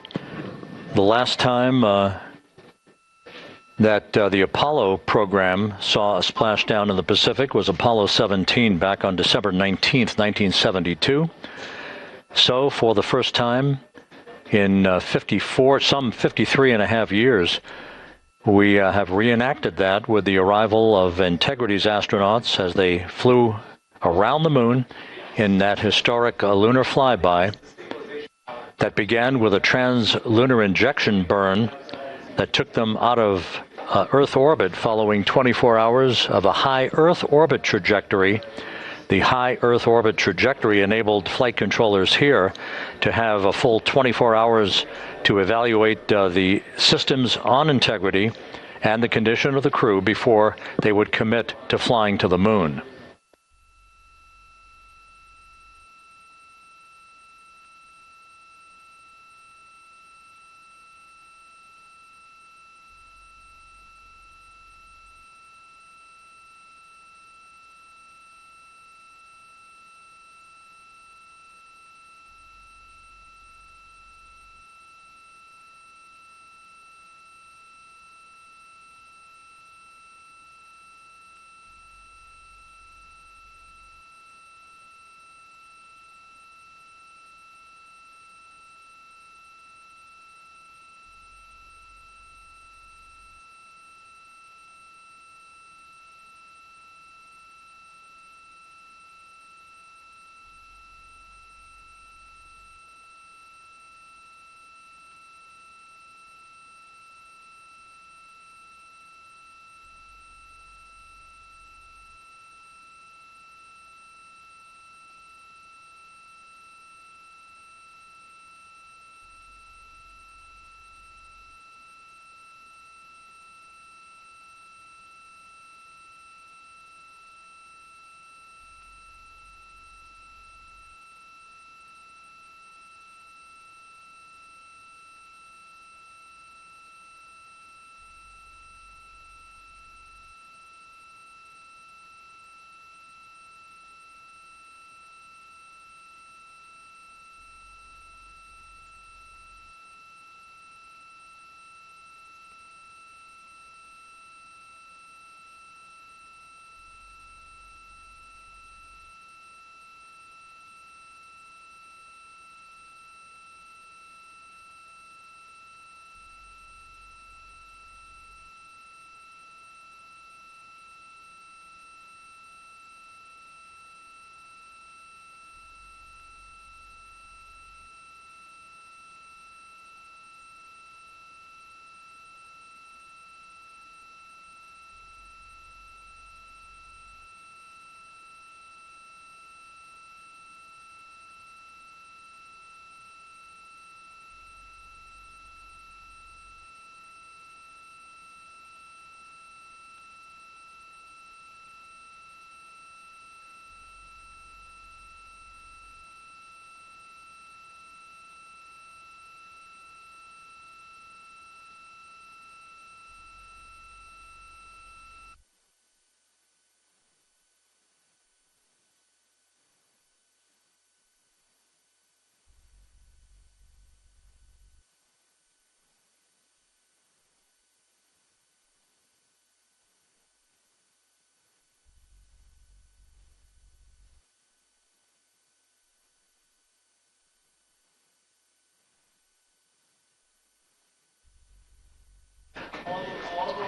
the last time that the Apollo program saw a splashdown in the Pacific was Apollo 17 back on December 19th, 1972. So for the first time in 53 and a half years, we have reenacted that with the arrival of Integrity's astronauts as they flew around the moon in that historic lunar flyby that began with a trans-lunar injection burn that took them out of Earth orbit following 24 hours of a high Earth orbit trajectory. The high Earth orbit trajectory enabled flight controllers here to have a full 24 hours to evaluate the systems on Integrity and the condition of the crew before they would commit to flying to the moon.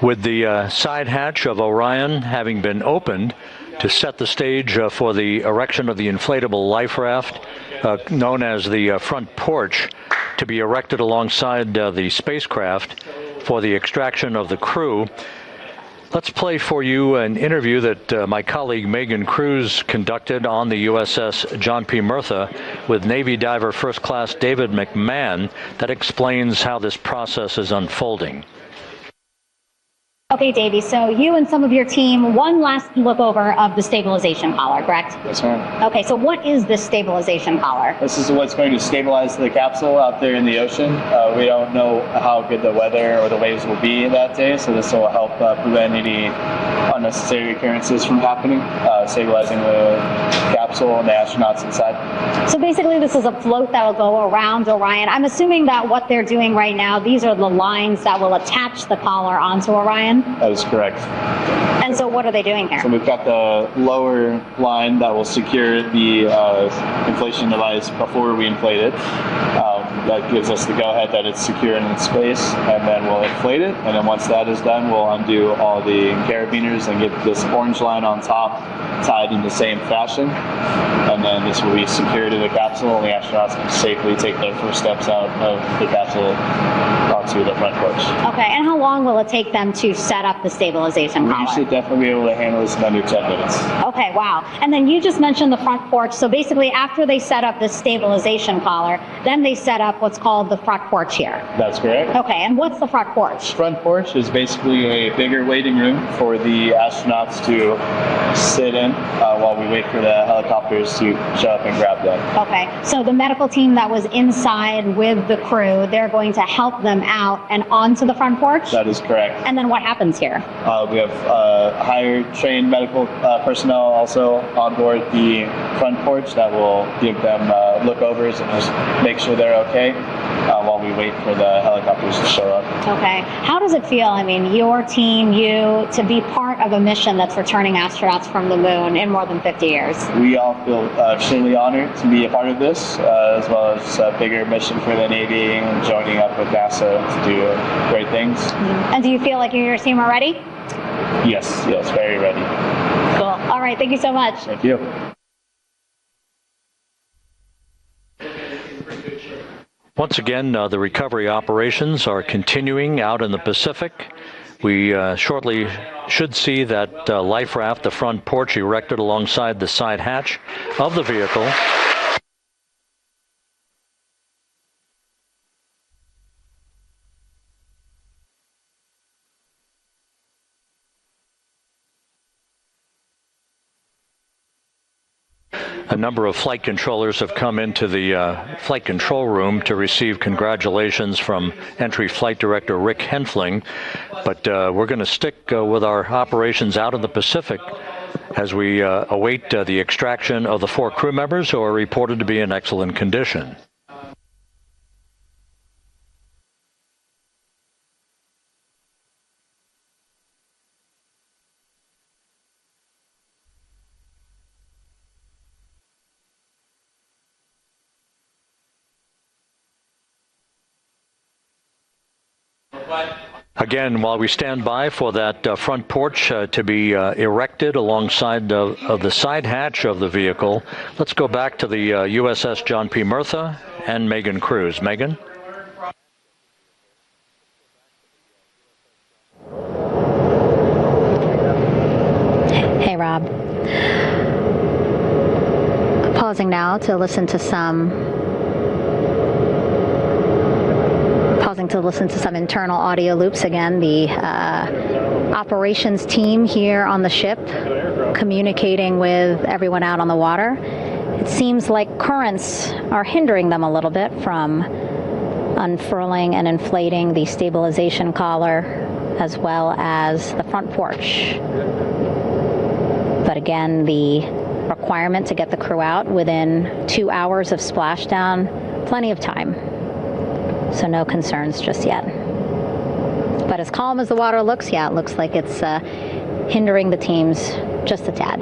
With the side hatch of Orion having been opened to set the stage for the erection of the inflatable life raft, known as the front porch, to be erected alongside the spacecraft for the extraction of the crew. Let's play for you an interview that my colleague Megan Cruz conducted on the USS John P. Murtha with Navy diver First Class David McMahon that explains how this process is unfolding. Okay, Davey, so you and some of your team, one last look over of the stabilization collar, correct? Yes, ma'am. Okay, so what is this stabilization collar? This is what's going to stabilize the capsule out there in the ocean. We don't know how good the weather or the waves will be that day, so this will help prevent any unnecessary occurrences from happening, stabilizing the capsule and the astronauts inside. So basically this is a float that will go around Orion. I'm assuming that what they're doing right now, these are the lines that will attach the collar onto Orion? That is correct. And so what are they doing here? So we've got the lower line that will secure the inflation device before we inflate it. That gives us the go-ahead that it's secure in its space, and then we'll inflate it. And then once that is done, we'll undo all the carabiners and get this orange line on top tied in the same fashion. And then this will be secured to the capsule, and the astronauts can safely take their first steps out of the capsule onto the front porch. Okay, and how long will it take them to set up the stabilization collar? We should definitely be able to handle this in under 10 minutes. Okay, wow. And then you just mentioned the front porch. So basically after they set up this stabilization collar, then they set up what's called the front porch here. That's correct. Okay, and what's the front porch? Front porch is basically a bigger waiting room for the astronauts to sit in while we wait for the helicopters to show up and grab them. Okay, so the medical team that was inside with the crew, they're going to help them out and onto the front porch? That is correct. And then what happens here? We have hired trained medical personnel also on board the front porch that will give them lookovers and just make sure they're okay while we wait for the helicopters to show up. Okay. How does it feel, I mean, your team, you, to be part of a mission that's returning astronauts from the moon in more than 50 years? We all feel extremely honored to be a part of this, as well as a bigger mission for the Navy and joining up with NASA to do great things. And do you feel like you and your team are ready? Yes, very ready. Cool. All right, thank you so much. Thank you. Once again, the recovery operations are continuing out in the Pacific. We shortly should see that life raft, the front porch, erected alongside the side hatch of the vehicle. A number of flight controllers have come into the flight control room to receive congratulations from Entry Flight Director Rick Henfling. But we're going to stick with our operations out in the Pacific as we await the extraction of the 4 crew members who are reported to be in excellent condition. Again, while we stand by for that front porch to be erected alongside of the side hatch of the vehicle, let's go back to the USS John P. Murtha and Megan Cruz. Megan? Hey, Rob. Pausing now to listen to some internal audio loops. Again, the operations team here on the ship communicating with everyone out on the water. It seems like currents are hindering them a little bit from unfurling and inflating the stabilization collar as well as the front porch. But again, the requirement to get the crew out within 2 hours of splashdown, plenty of time. So no concerns just yet. But as calm as the water looks, yeah, it looks like it's hindering the teams just a tad.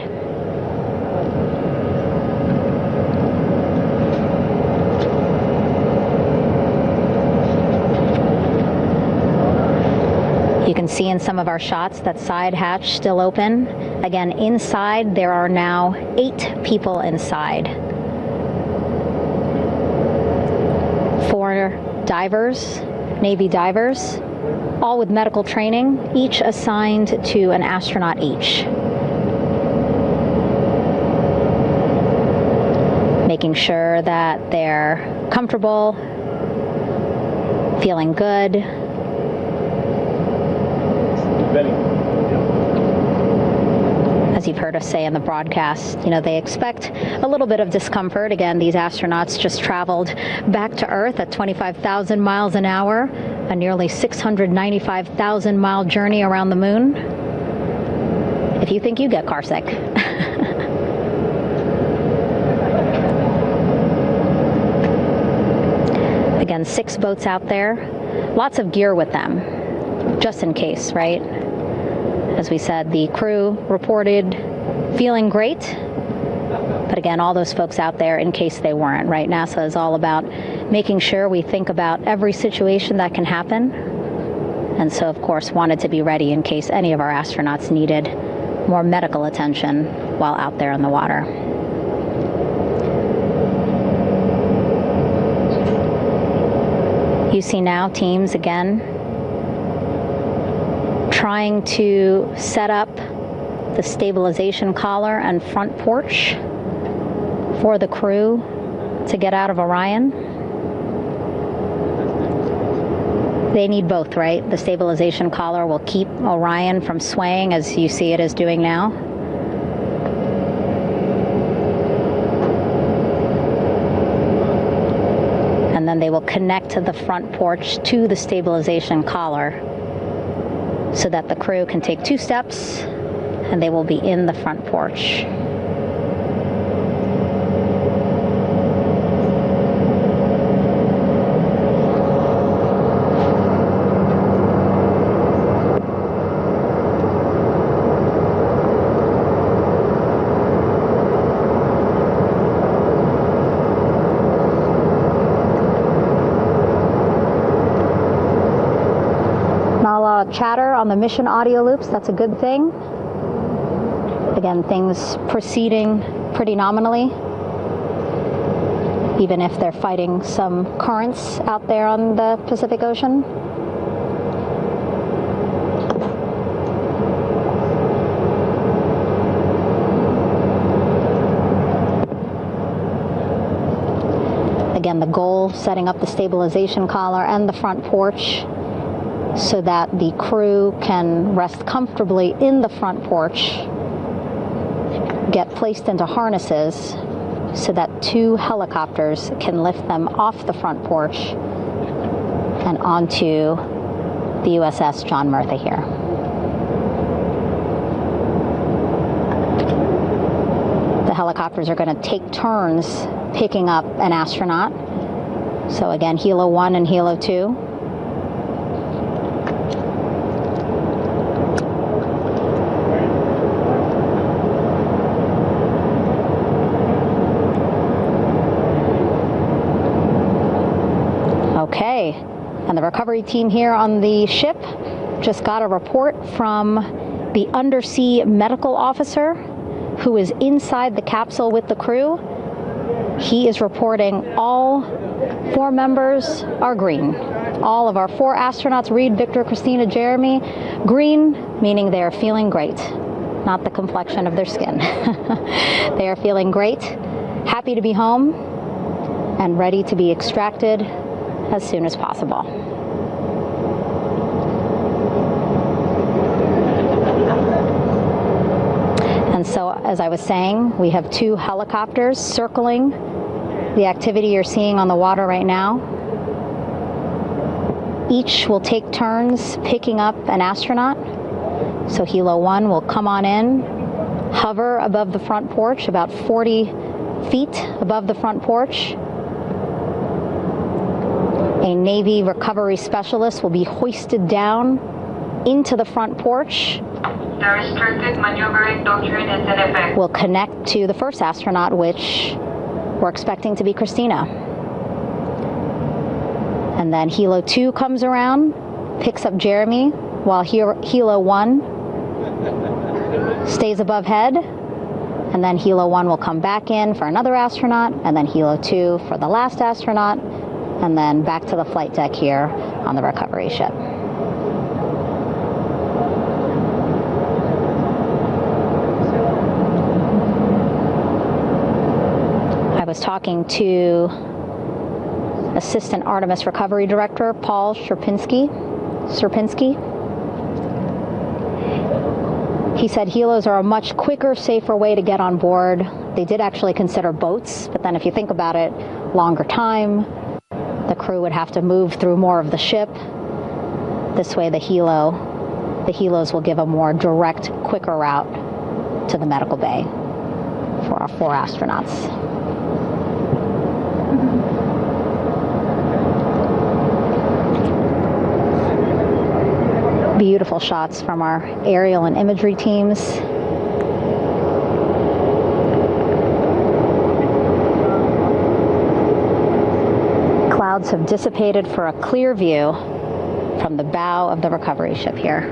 You can see in some of our shots that side hatch still open. Again, inside there are now 8 people inside. 4 divers, Navy divers, all with medical training, each assigned to an astronaut each. Making sure that they're comfortable, feeling good. As you've heard us say in the broadcast, they expect a little bit of discomfort. Again, these astronauts just traveled back to Earth at 25,000 miles an hour, a nearly 695,000 mile journey around the moon. If you think you get car sick. Again, 6 boats out there, lots of gear with them, just in case, right? As we said, the crew reported feeling great, but again, all those folks out there in case they weren't, right? NASA is all about making sure we think about every situation that can happen, and so, of course, wanted to be ready in case any of our astronauts needed more medical attention while out there in the water. You see now teams, again, trying to set up the stabilization collar and front porch for the crew to get out of Orion. They need both, right? The stabilization collar will keep Orion from swaying as you see it is doing now. And then they will connect the front porch to the stabilization collar so that the crew can take 2 steps and they will be in the front porch. Chatter on the mission audio loops, that's a good thing. Again, things proceeding pretty nominally, even if they're fighting some currents out there on the Pacific Ocean. Again, the goal, setting up the stabilization collar and the front porch so that the crew can rest comfortably in the front porch, get placed into harnesses so that 2 helicopters can lift them off the front porch and onto the USS John Murtha here. The helicopters are going to take turns picking up an astronaut. So again, Helo 1 and Helo 2. Okay, and the recovery team here on the ship just got a report from the undersea medical officer who is inside the capsule with the crew. He is reporting all 4 members are green. All of our 4 astronauts, Reed, Victor, Christina, Jeremy, green, meaning they are feeling great, not the complexion of their skin. They are feeling great, happy to be home, and ready to be extracted as soon as possible. And so, as I was saying, we have 2 helicopters circling the activity you're seeing on the water right now. Each will take turns picking up an astronaut. So Helo 1 will come on in, hover above the front porch, about 40 feet above the front porch. A Navy recovery specialist will be hoisted down into the front porch. The restricted maneuvering doctrine is in effect. Will connect to the first astronaut, which we're expecting to be Christina. And then Helo 2 comes around, picks up Jeremy, while Helo 1 stays above head, and then Helo 1 will come back in for another astronaut, and then Helo 2 for the last astronaut, and then back to the flight deck here on the recovery ship. I was talking to Assistant Artemis Recovery Director Paul Sierpinski. He said helos are a much quicker, safer way to get on board. They did actually consider boats, but then if you think about it, longer time, the crew would have to move through more of the ship. This way the helos will give a more direct, quicker route to the medical bay for our 4 astronauts. Beautiful shots from our aerial and imagery teams. Clouds have dissipated for a clear view from the bow of the recovery ship here.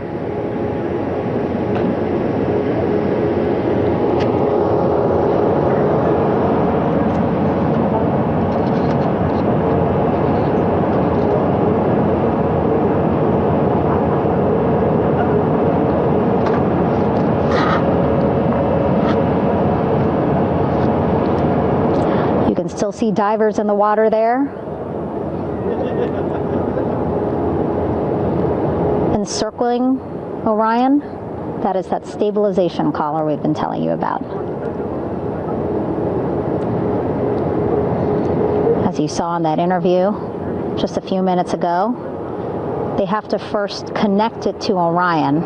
Still see divers in the water there. Encircling Orion, that is that stabilization collar we've been telling you about. As you saw in that interview just a few minutes ago, they have to first connect it to Orion,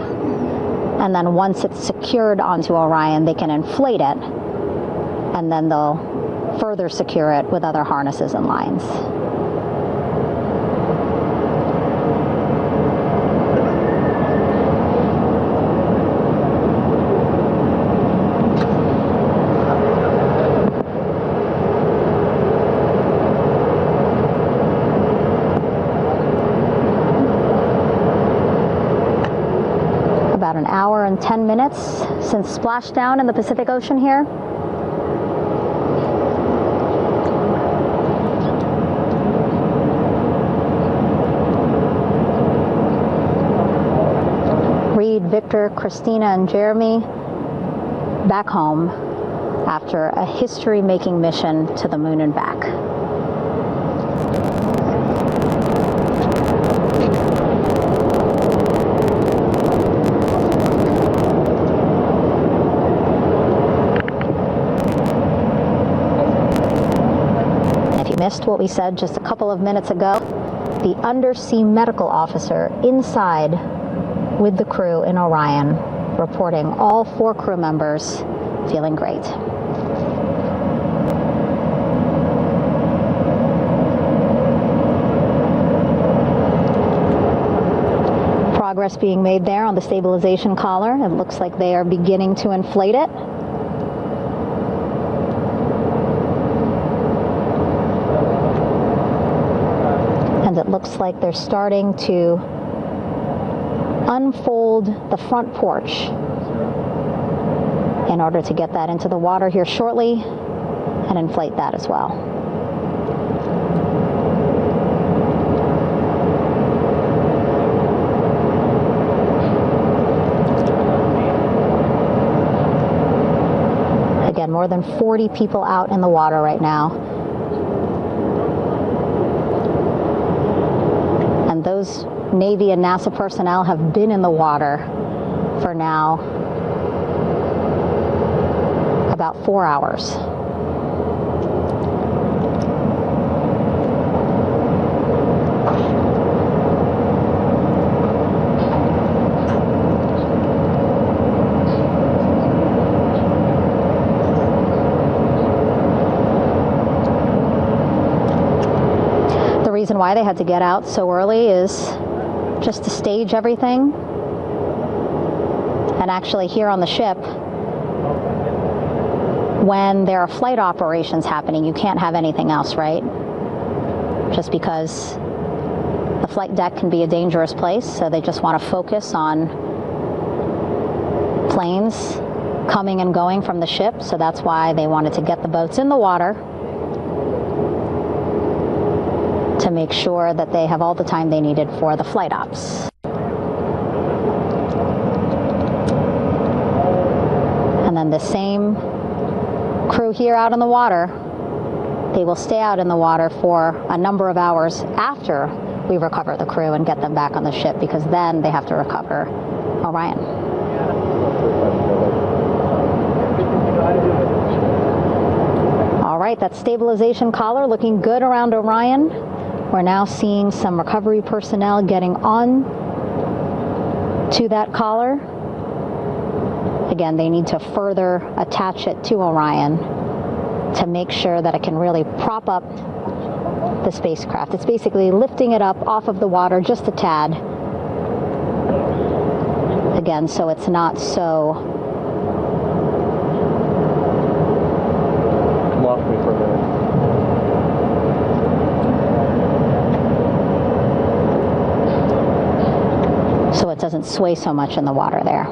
and then once it's secured onto Orion, they can inflate it, and then they'll further secure it with other harnesses and lines. About an hour and 10 minutes since splashdown in the Pacific Ocean here. Victor, Christina, and Jeremy back home after a history-making mission to the moon and back. If you missed what we said just a couple of minutes ago, the undersea medical officer inside with the crew in Orion, reporting all 4 crew members feeling great. Progress being made there on the stabilization collar. It looks like they are beginning to inflate it. And it looks like they're starting to unfold the front porch in order to get that into the water here shortly and inflate that as well. Again, more than 40 people out in the water right now. And those Navy and NASA personnel have been in the water for now about 4 hours. The reason why they had to get out so early is just to stage everything. And actually here on the ship, when there are flight operations happening, you can't have anything else, right? Just because The flight deck can be a dangerous place, so they just want to focus on planes coming and going from the ship, so that's why they wanted to get the boats in the water to make sure that they have all the time they needed for the flight ops. And then the same crew here out in the water, they will stay out in the water for a number of hours after we recover the crew and get them back on the ship, because then they have to recover Orion. All right, that stabilization collar looking good around Orion. We're now seeing some recovery personnel getting on to that collar. Again, they need to further attach it to Orion to make sure that it can really prop up the spacecraft. It's basically lifting it up off of the water just a tad. Again, so it's not so... Lost me for a minute. So it doesn't sway so much in the water there.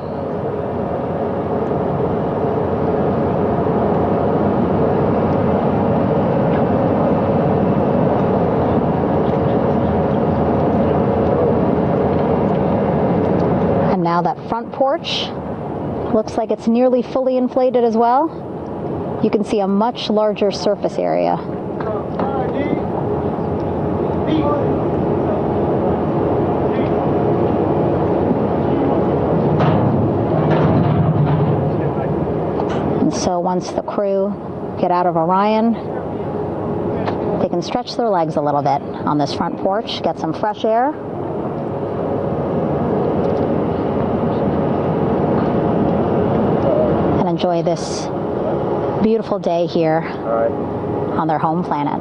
And now that front porch looks like it's nearly fully inflated as well. You can see a much larger surface area. And so once the crew get out of Orion, they can stretch their legs a little bit on this front porch, get some fresh air. And enjoy this beautiful day here on their home planet.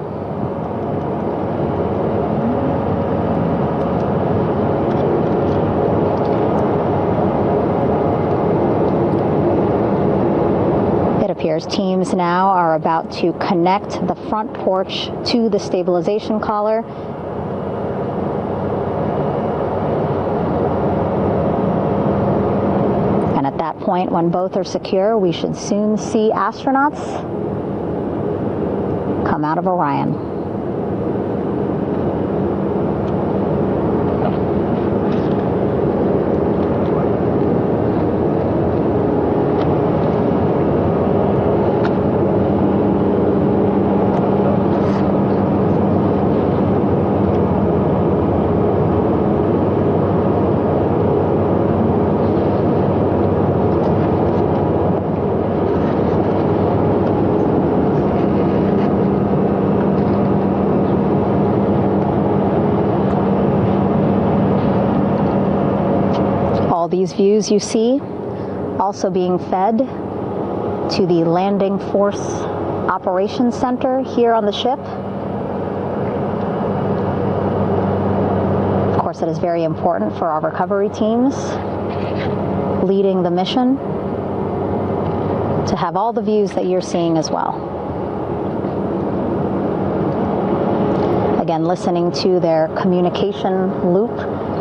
It appears teams now are about to connect the front porch to the stabilization collar. And at that point, when both are secure, we should soon see astronauts come out of Orion. These views you see also being fed to the Landing Force Operations Center here on the ship. Of course, it is very important for our recovery teams leading the mission to have all the views that you're seeing as well. Again, listening to their communication loop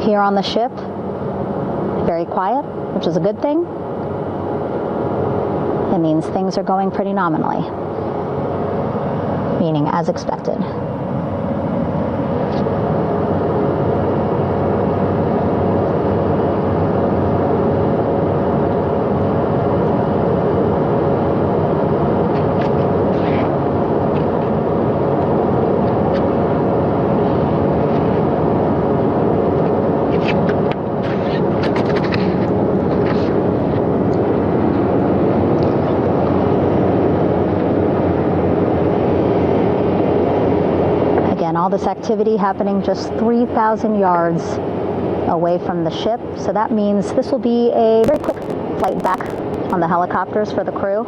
here on the ship. Very quiet, which is a good thing. It means things are going pretty nominally, meaning as expected. All this activity happening just 3,000 yards away from the ship. So that means this will be a very quick flight back on the helicopters for the crew.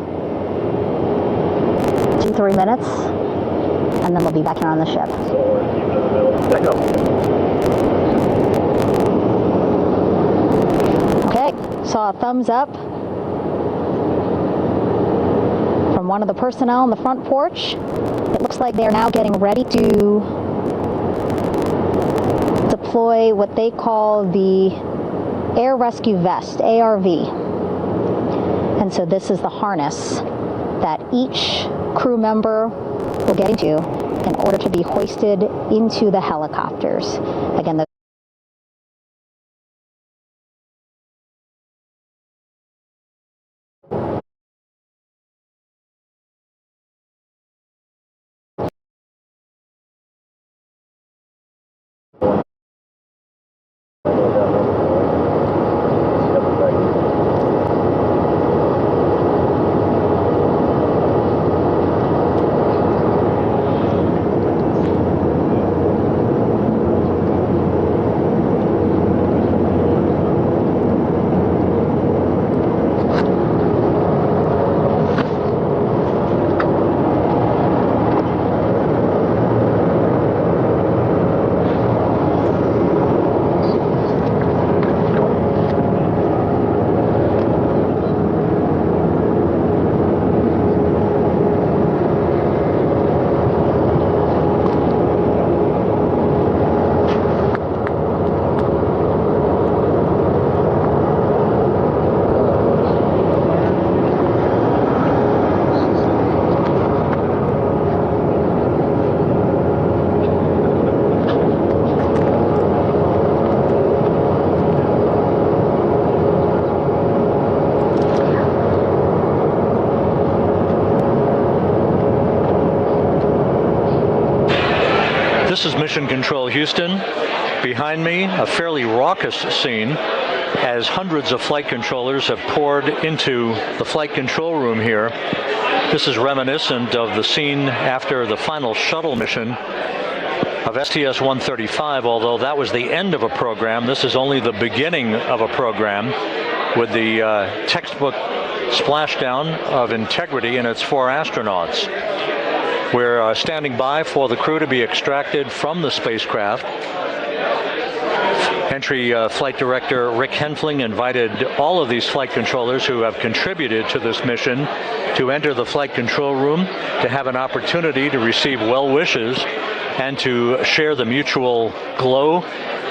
2-3 minutes, and then we'll be back here on the ship. Okay, saw a thumbs up from one of the personnel on the front porch. It looks like they are now getting ready to deploy what they call the Air Rescue Vest, ARV. And so this is the harness that each crew member will get into in order to be hoisted into the helicopters. Again, the This is Mission Control Houston. Behind me, a fairly raucous scene as hundreds of flight controllers have poured into the flight control room here. This is reminiscent of the scene after the final shuttle mission of STS-135, although that was the end of a program. This is only the beginning of a program with the textbook splashdown of Integrity and its 4 astronauts. We're standing by for the crew to be extracted from the spacecraft. Entry Flight Director Rick Henfling invited all of these flight controllers who have contributed to this mission to enter the flight control room to have an opportunity to receive well wishes and to share the mutual glow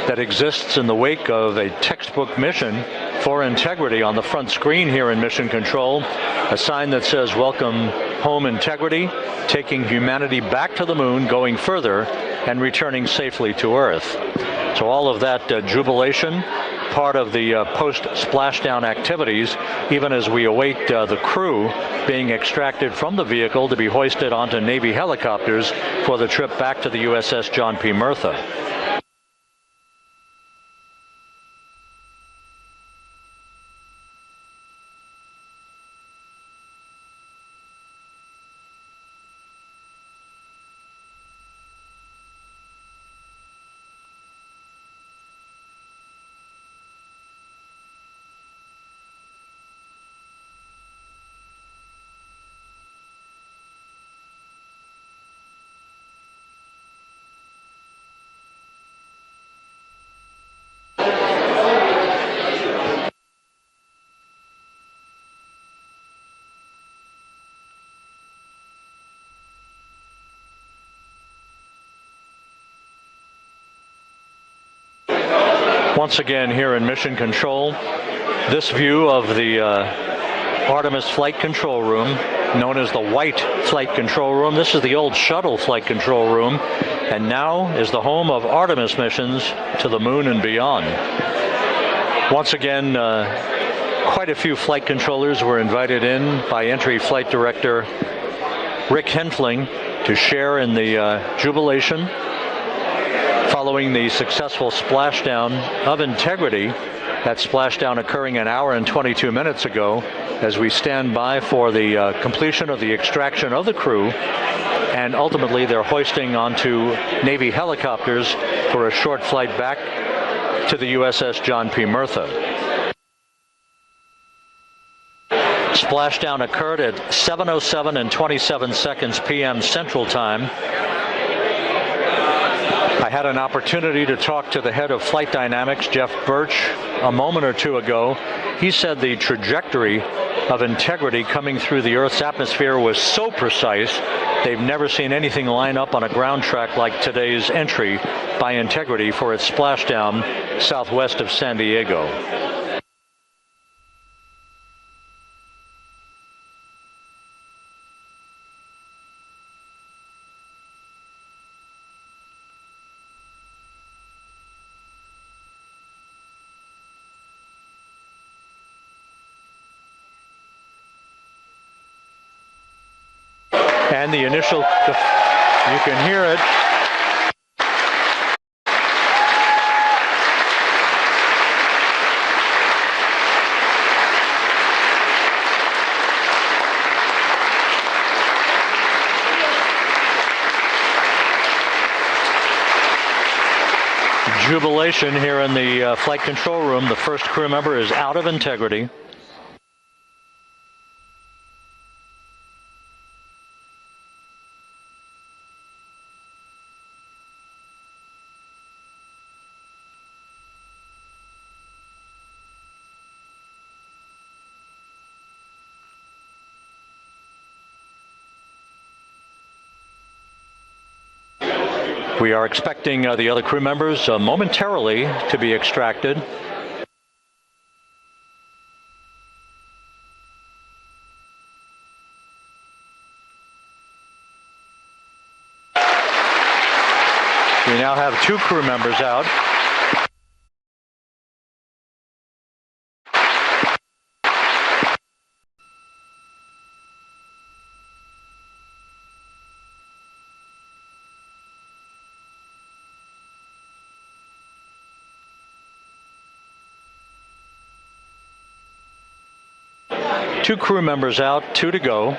that exists in the wake of a textbook mission for Integrity. On the front screen here in Mission Control, a sign that says "Welcome Home Integrity," taking humanity back to the moon, going further, and returning safely to Earth. So all of that jubilation, part of the post-splashdown activities, even as we await the crew being extracted from the vehicle to be hoisted onto Navy helicopters for the trip back to the USS John P. Murtha. Once again here in Mission Control, this view of the Artemis Flight Control Room, known as the White Flight Control Room. This is the old shuttle flight control room, and now is the home of Artemis missions to the moon and beyond. Once again, quite a few flight controllers were invited in by Entry Flight Director Rick Henfling to share in the jubilation following the successful splashdown of Integrity. That splashdown occurring an hour and 22 minutes ago, as we stand by for the completion of the extraction of the crew, and ultimately they're hoisting onto Navy helicopters for a short flight back to the USS John P. Murtha. Splashdown occurred at 7:07 and 27 seconds p.m. Central Time. I had an opportunity to talk to the head of Flight Dynamics, Jeff Birch, a moment or two ago. He said the trajectory of Integrity coming through the Earth's atmosphere was so precise They've never seen anything line up on a ground track like today's entry by Integrity for its splashdown southwest of San Diego. And the initial, you can hear it. Jubilation here in the flight control room. The first crew member is out of Integrity. We are expecting the other crew members momentarily to be extracted. We now have 2 crew members out. Two crew members out, 2 to go.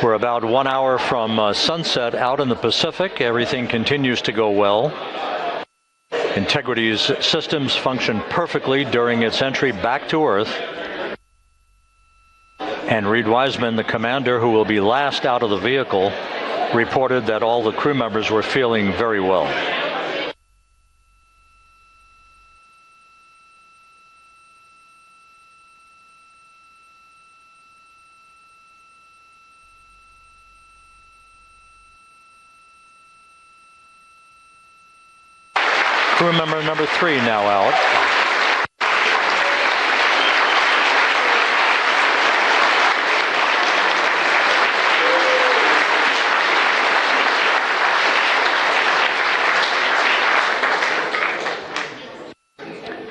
We're about 1 hour from sunset out in the Pacific. Everything continues to go well. Integrity's systems function perfectly during its entry back to Earth. And Reed Wiseman, the commander who will be last out of the vehicle, reported that all the crew members were feeling very well. Crew member number 3 now out.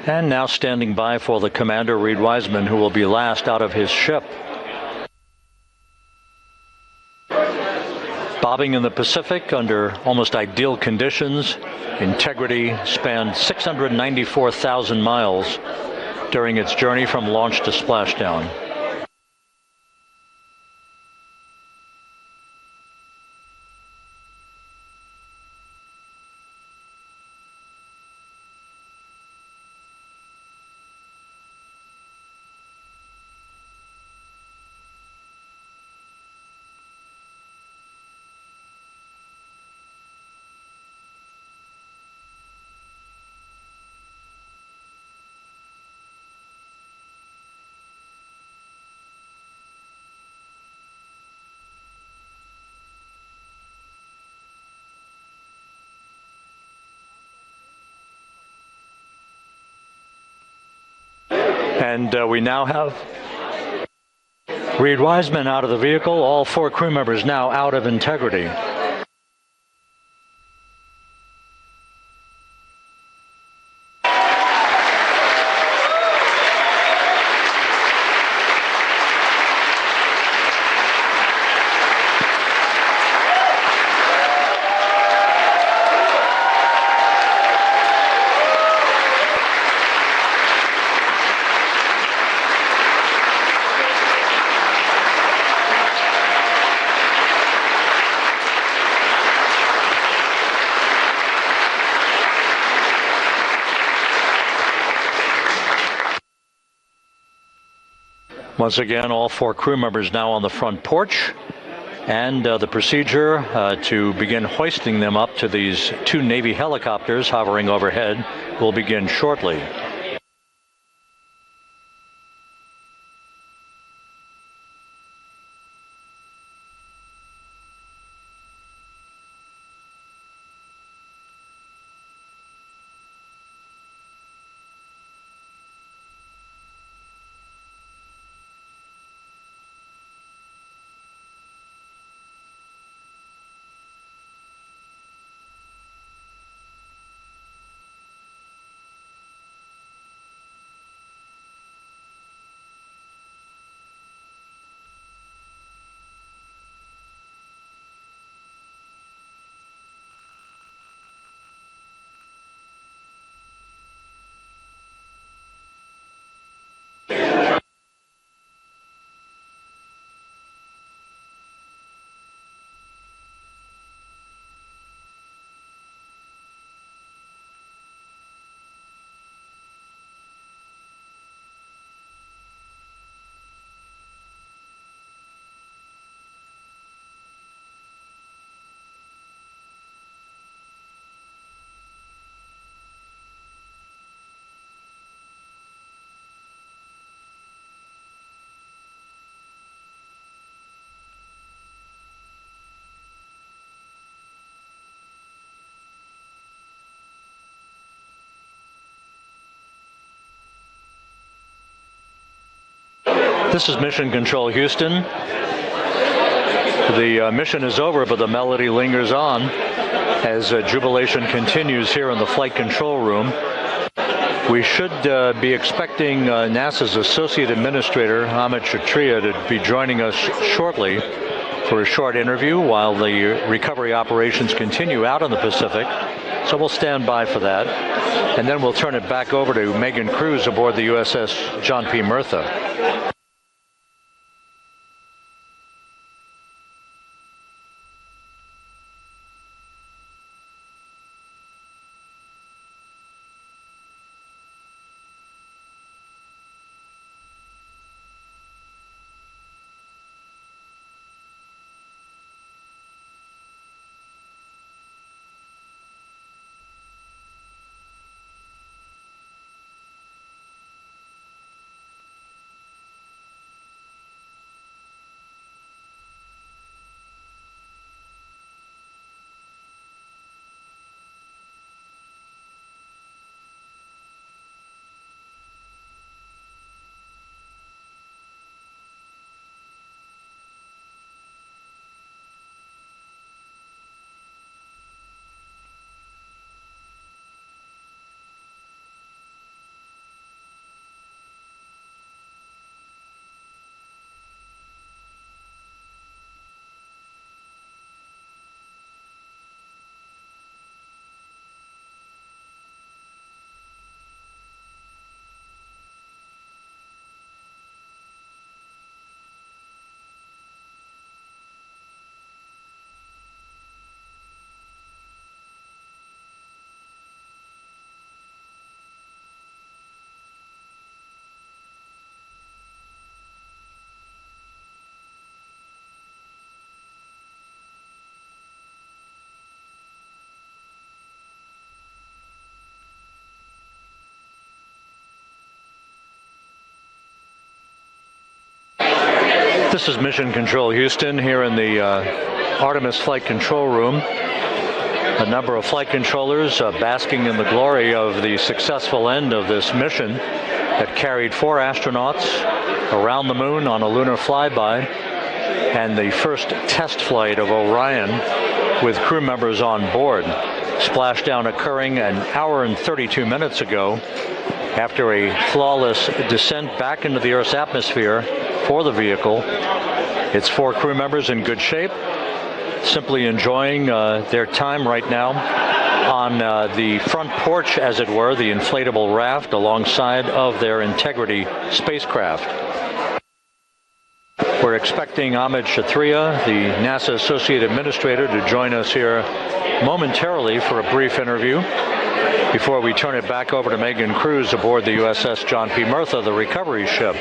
And now standing by for the commander, Reed Wiseman, who will be last out of his ship. Bobbing in the Pacific under almost ideal conditions, Integrity spanned 694,000 miles during its journey from launch to splashdown. And we now have Reed Wiseman out of the vehicle, all 4 crew members now out of Integrity. Once again, all 4 crew members now on the front porch, and the procedure to begin hoisting them up to these 2 Navy helicopters hovering overhead will begin shortly. This is Mission Control Houston. The mission is over, but the melody lingers on as jubilation continues here in the flight control room. We should be expecting NASA's Associate Administrator, Amit Kshatriya, to be joining us shortly for a short interview while the recovery operations continue out in the Pacific. So we'll stand by for that. And then we'll turn it back over to Megan Cruz aboard the USS John P. Murtha. This is Mission Control Houston here in the Artemis Flight Control Room. A number of flight controllers basking in the glory of the successful end of this mission that carried 4 astronauts around the moon on a lunar flyby, and the first test flight of Orion with crew members on board. Splashdown occurring an hour and 32 minutes ago after a flawless descent back into the Earth's atmosphere for the vehicle. Its 4 crew members in good shape, simply enjoying their time right now on the front porch, as it were, the inflatable raft alongside of their Integrity spacecraft. We're expecting Amit Kshatriya, the NASA Associate Administrator, to join us here momentarily for a brief interview before we turn it back over to Megan Cruz aboard the USS John P. Murtha, the recovery ship.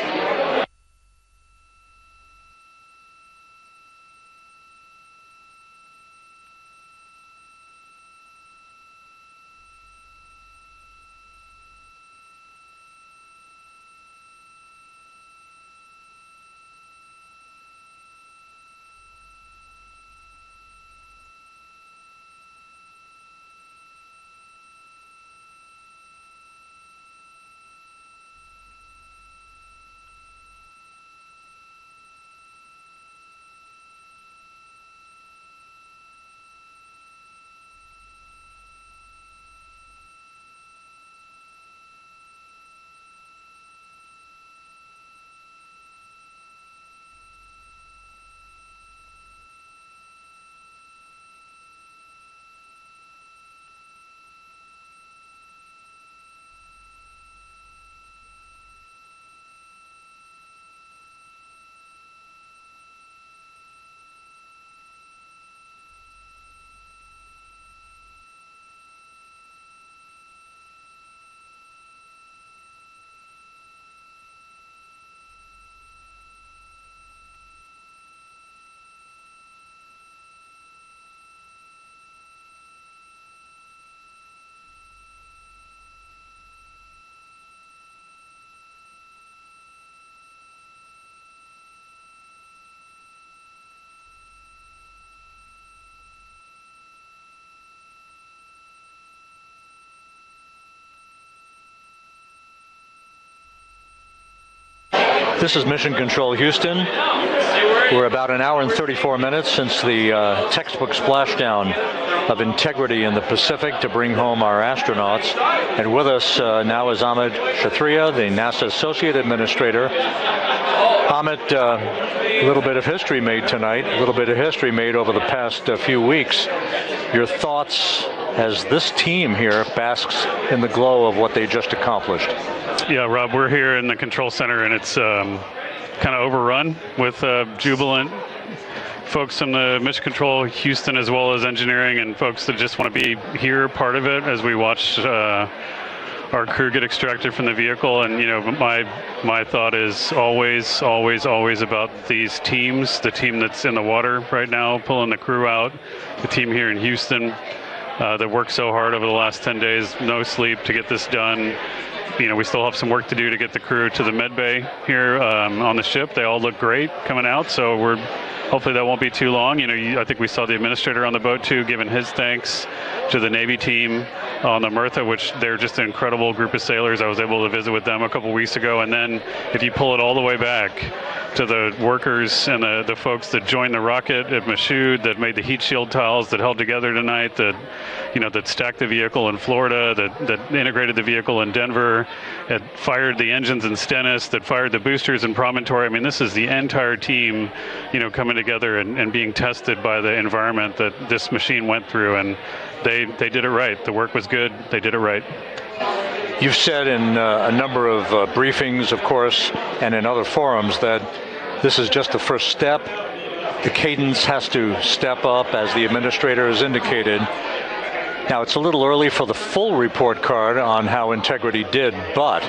This is Mission Control Houston. We're about an hour and 34 minutes since the textbook splashdown of integrity in the Pacific to bring home our astronauts. And with us now is Amit Kshatriya, the NASA Associate Administrator. Amit, a little bit of history made tonight, a little bit of history made over the past few weeks. Your thoughts as this team here basks in the glow of what they just accomplished? Yeah, Rob, we're here in the control center, and it's kind of overrun with jubilant folks from the Mission Control Houston, as well as engineering, and folks that just want to be here, part of it, as we watch our crew get extracted from the vehicle. And my thought is always about these teams, the team that's in the water right now pulling the crew out, the team here in Houston that worked so hard over the last 10 days, no sleep to get this done. We still have some work to do to get the crew to the med bay here on the ship. They all look great coming out, so hopefully that won't be too long. I think we saw the administrator on the boat too, giving his thanks to the Navy team on the Mirtha, which they're just an incredible group of sailors. I was able to visit with them a couple weeks ago. And then if you pull it all the way back to the workers and the folks that joined the rocket at Michoud, that made the heat shield tiles, that held together tonight, that stacked the vehicle in Florida, that integrated the vehicle in Denver, that fired the engines in Stennis, that fired the boosters in Promontory. I mean, this is the entire team, coming together and being tested by the environment that this machine went through. And they did it right. The work was good. They did it right. You've said in a number of briefings, of course, and in other forums that this is just the first step. The cadence has to step up, as the administrator has indicated. Now, it's a little early for the full report card on how Integrity did, but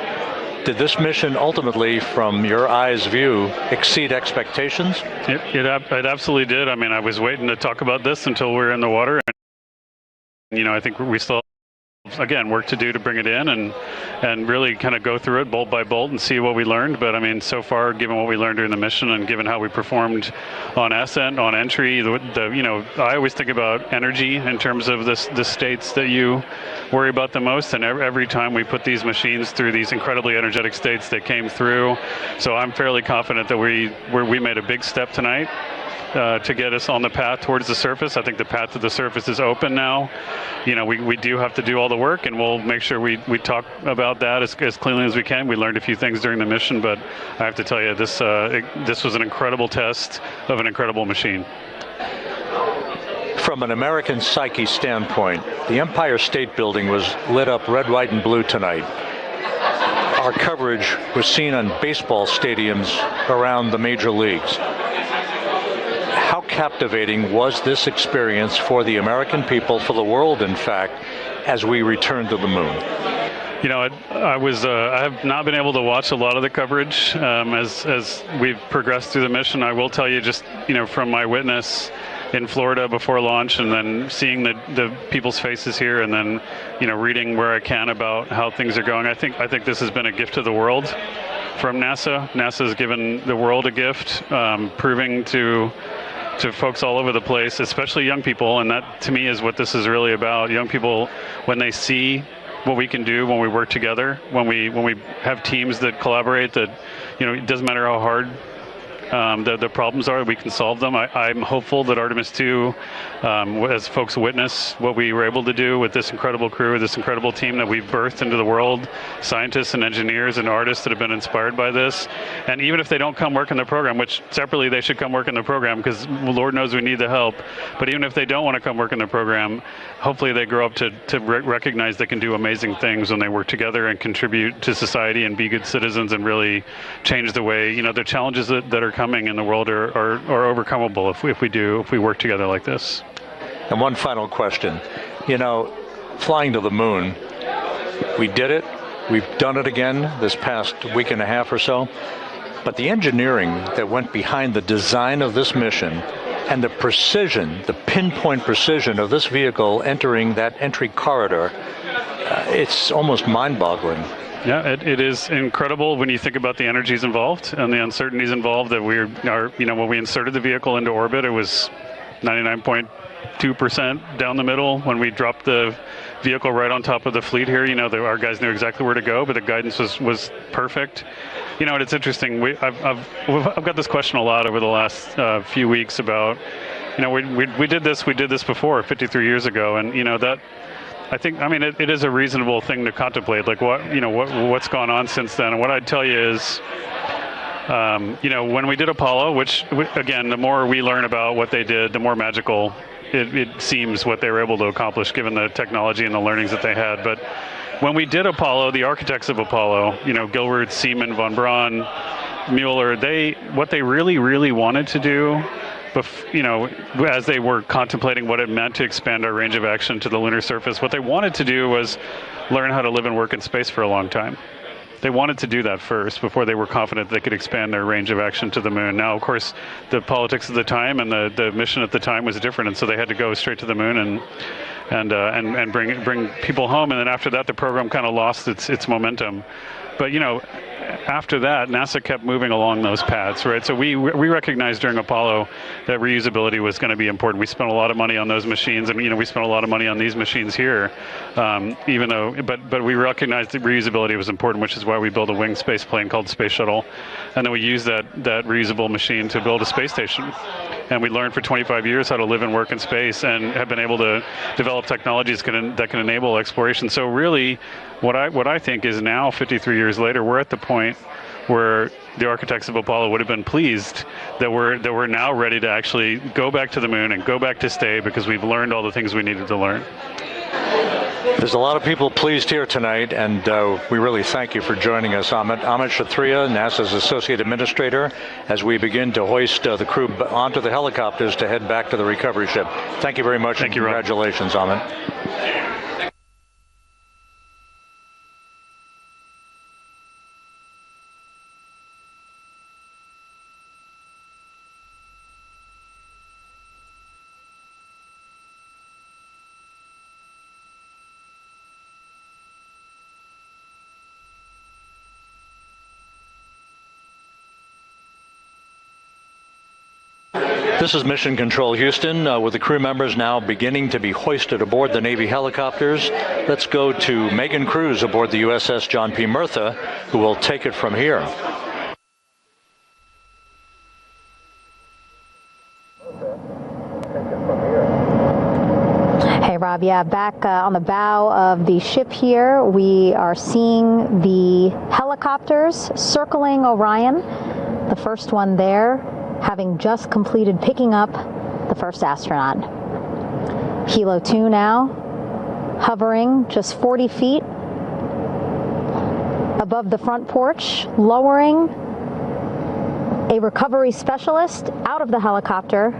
did this mission ultimately, from your eyes view, exceed expectations? It absolutely did. I mean, I was waiting to talk about this until we were in the water. And, I think we still have, again, work to do to bring it in and really kind of go through it bolt by bolt and see what we learned. But I mean, so far, given what we learned during the mission and given how we performed on ascent, on entry, I always think about energy in terms of the states that you worry about the most. And every time we put these machines through these incredibly energetic states, they came through. So I'm fairly confident that we made a big step tonight to get us on the path towards the surface. I think the path to the surface is open now. We do have to do all the work, and we'll make sure we talk about that as cleanly as we can. We learned a few things during the mission, but I have to tell you, this was an incredible test of an incredible machine. From an American psyche standpoint, the Empire State Building was lit up red, white, and blue tonight. Our coverage was seen on baseball stadiums around the major leagues. How captivating was this experience for the American people, for the world, in fact, as we returned to the moon? I have not been able to watch a lot of the coverage as we've progressed through the mission. I will tell you, just from my witness in Florida before launch, and then seeing the people's faces here, and then reading where I can about how things are going. I think this has been a gift to the world from NASA. NASA has given the world a gift, proving to folks all over the place, especially young people, and that to me is what this is really about. Young people, when they see what we can do when we work together, when we have teams that collaborate, that it doesn't matter how hard the problems are, we can solve them. I'm hopeful that Artemis 2, as folks witness what we were able to do with this incredible crew, this incredible team that we've birthed into the world, scientists and engineers and artists that have been inspired by this. And even if they don't come work in the program, which separately they should come work in the program, because Lord knows we need the help, but even if they don't want to come work in the program, hopefully they grow up to recognize they can do amazing things when they work together and contribute to society and be good citizens and really change the way, the challenges that are coming in the world are overcomable if we work together like this. And one final question. Flying to the moon, we did it. We've done it again this past week and a half or so. But the engineering that went behind the design of this mission and the precision, the pinpoint precision of this vehicle entering that entry corridor, it's almost mind-boggling. Yeah, it is incredible when you think about the energies involved and the uncertainties involved. That when we inserted the vehicle into orbit, it was 99.9 2% down the middle when we dropped the vehicle right on top of the fleet here. Our guys knew exactly where to go, but the guidance was perfect. And it's interesting. I've got this question a lot over the last few weeks about, we did this before 53 years ago, and that. I think, it is a reasonable thing to contemplate, like what's gone on since then. And what I'd tell you is, when we did Apollo, which, again, the more we learn about what they did, the more magical it seems what they were able to accomplish given the technology and the learnings that they had. But when we did Apollo, the architects of Apollo, Gilbert, Seaman, von Braun, Mueller, what they really, really wanted to do, as they were contemplating what it meant to expand our range of action to the lunar surface, what they wanted to do was learn how to live and work in space for a long time. They wanted to do that first before they were confident they could expand their range of action to the moon. Now, of course, the politics of the time and the mission at the time was different, and so they had to go straight to the moon and bring people home. And then after that, the program kind of lost its momentum. But after that, NASA kept moving along those paths, right? So we recognized during Apollo that reusability was going to be important. We spent a lot of money on those machines, and we spent a lot of money on these machines here, but we recognized that reusability was important, which is why we built a winged space plane called Space Shuttle, and then we used that reusable machine to build a space station. And we learned for 25 years how to live and work in space, and have been able to develop technologies that can enable exploration. So really, what I think is now, 53 years later, we're at the point where the architects of Apollo would have been pleased that we're now ready to actually go back to the moon and go back to stay, because we've learned all the things we needed to learn. There's a lot of people pleased here tonight, and we really thank you for joining us, Amit. Amit Kshatriya, NASA's Associate Administrator, as we begin to hoist the crew onto the helicopters to head back to the recovery ship. Thank you very much. Thank you, congratulations, Amit. This is Mission Control Houston, with the crew members now beginning to be hoisted aboard the Navy helicopters. Let's go to Megan Cruz aboard the USS John P. Murtha, who will take it from here. Hey, Rob. Yeah, back on the bow of the ship here, we are seeing the helicopters circling Orion. The first one there, having just completed picking up the first astronaut. Helo 2 now, hovering just 40 feet above the front porch, lowering a recovery specialist out of the helicopter.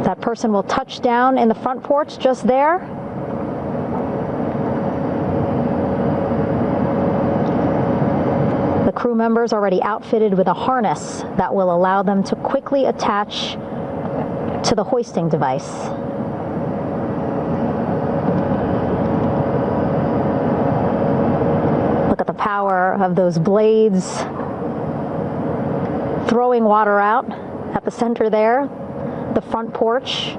That person will touch down in the front porch just there. The crew members already outfitted with a harness that will allow them to quickly attach to the hoisting device. Look at the power of those blades throwing water out at the center there, the front porch,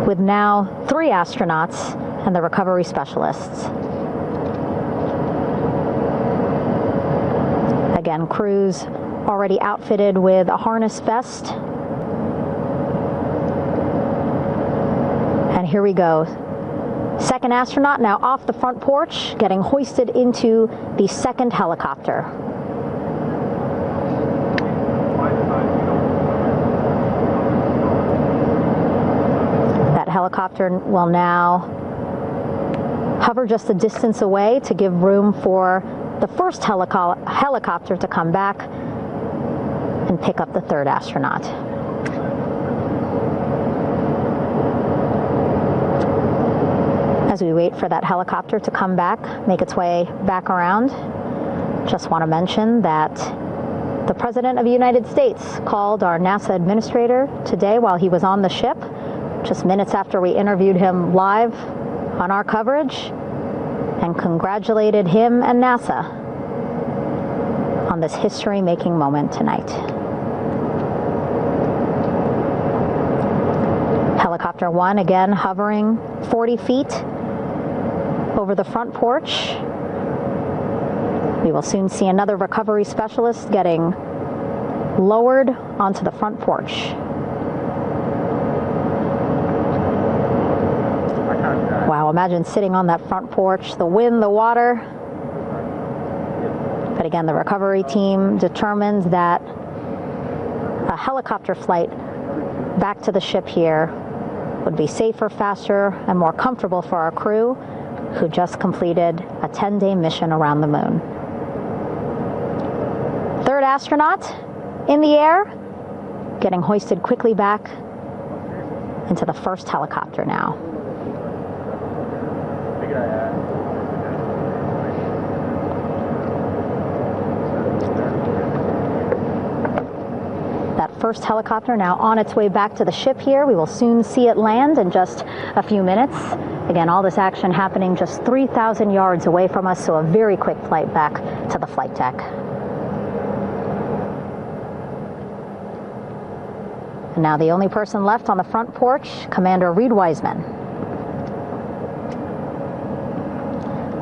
with now 3 astronauts and the recovery specialists. Again, crews already outfitted with a harness vest. And here we go. Second astronaut now off the front porch, getting hoisted into the second helicopter. That helicopter will now hover just a distance away to give room for the first helicopter to come back and pick up the third astronaut. As we wait for that helicopter to come back, make its way back around, just want to mention that the President of the United States called our NASA administrator today while he was on the ship, just minutes after we interviewed him live on our coverage, and congratulated him and NASA on this history-making moment tonight. Helicopter 1 again hovering 40 feet over the front porch. We will soon see another recovery specialist getting lowered onto the front porch. Wow, imagine sitting on that front porch, the wind, the water. But again, the recovery team determined that a helicopter flight back to the ship here would be safer, faster, and more comfortable for our crew who just completed a 10-day mission around the moon. Third astronaut in the air, getting hoisted quickly back into the first helicopter now. That first helicopter now on its way back to the ship here. We will soon see it land in just a few minutes. Again, all this action happening just 3,000 yards away from us, so a very quick flight back to the flight deck. And now the only person left on the front porch, Commander Reed Wiseman.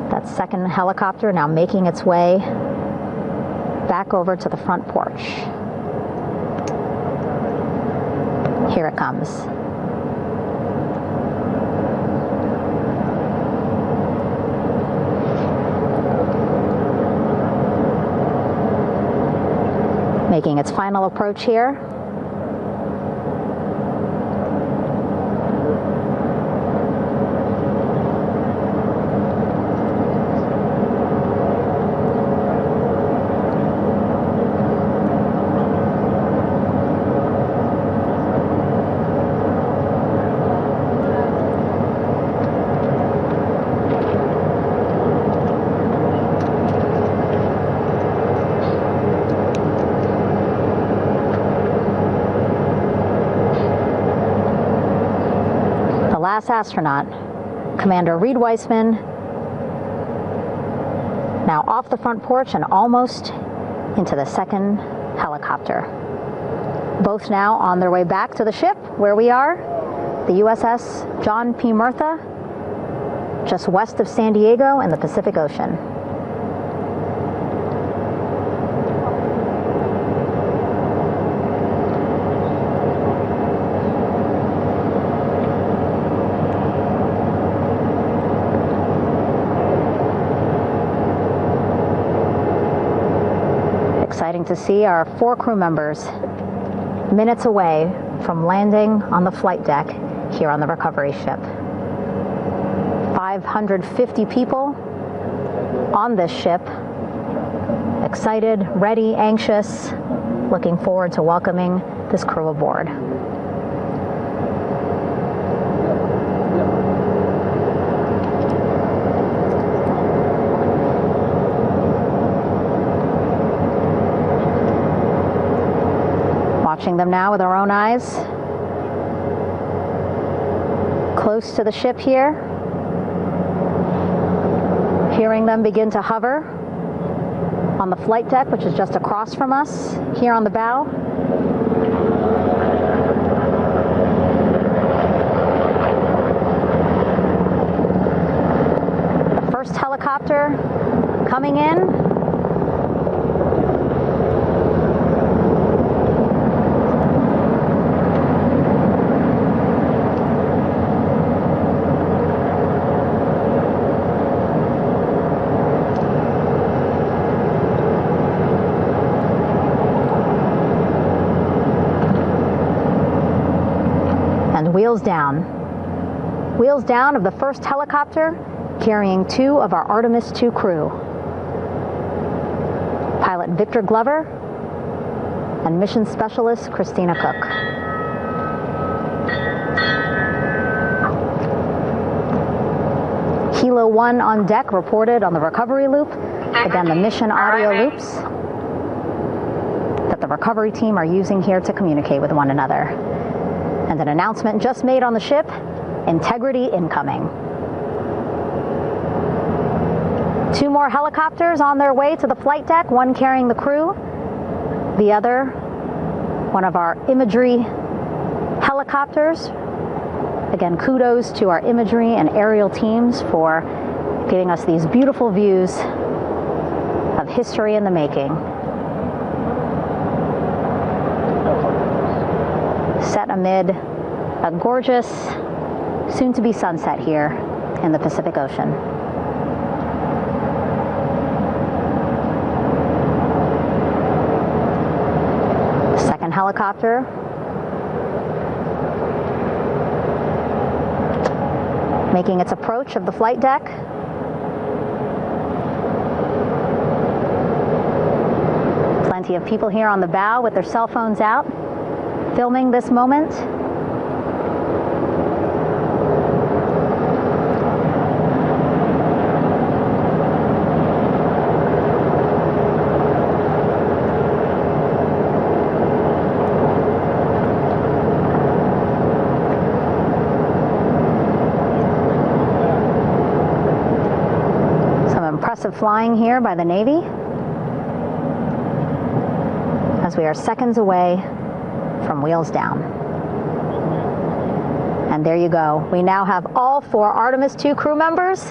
That second helicopter now making its way back over to the front porch. Here it comes. Making its final approach here. Last astronaut, Commander Reed Wiseman, now off the front porch and almost into the second helicopter. Both now on their way back to the ship where we are, the USS John P. Murtha, just west of San Diego in the Pacific Ocean. Exciting to see our 4 crew members minutes away from landing on the flight deck here on the recovery ship. 550 people on this ship, excited, ready, anxious, looking forward to welcoming this crew aboard. Watching them now with our own eyes. Close to the ship here. Hearing them begin to hover on the flight deck, which is just across from us, here on the bow. The first helicopter coming in. Wheels down. Wheels down of the first helicopter carrying 2 of our Artemis II crew. Pilot Victor Glover and mission specialist Christina Cook. Kilo 1 on deck reported on the recovery loop. Again, the mission audio loops that the recovery team are using here to communicate with one another. And an announcement just made on the ship, integrity incoming. 2 more helicopters on their way to the flight deck, one carrying the crew, the other, one of our imagery helicopters, Again, kudos to our imagery and aerial teams for giving us these beautiful views of history in the making. Set amid a gorgeous, soon-to-be sunset here in the Pacific Ocean. The second helicopter making its approach of the flight deck. Plenty of people here on the bow with their cell phones out, filming this moment. Impressive flying here by the Navy as we are seconds away from wheels down. And there you go. We now have all 4 Artemis II crew members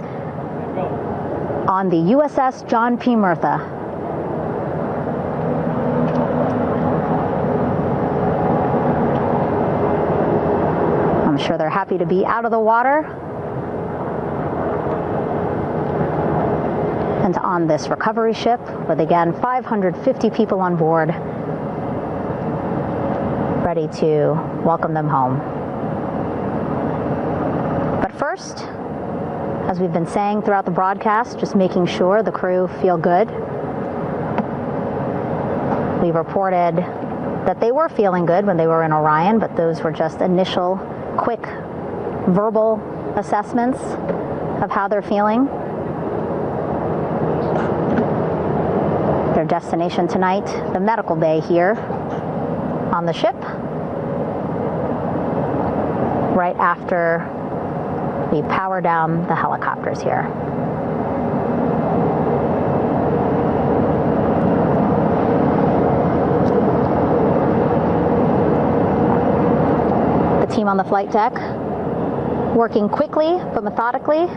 on the USS John P. Murtha. I'm sure they're happy to be out of the water and on this recovery ship with, again, 550 people on board, ready to welcome them home. But first, as we've been saying throughout the broadcast, just making sure the crew feel good. We reported that they were feeling good when they were in Orion, but those were just initial, quick, verbal assessments of how they're feeling. Their destination tonight, the medical bay here on the ship, right after we power down the helicopters here. The team on the flight deck working quickly but methodically.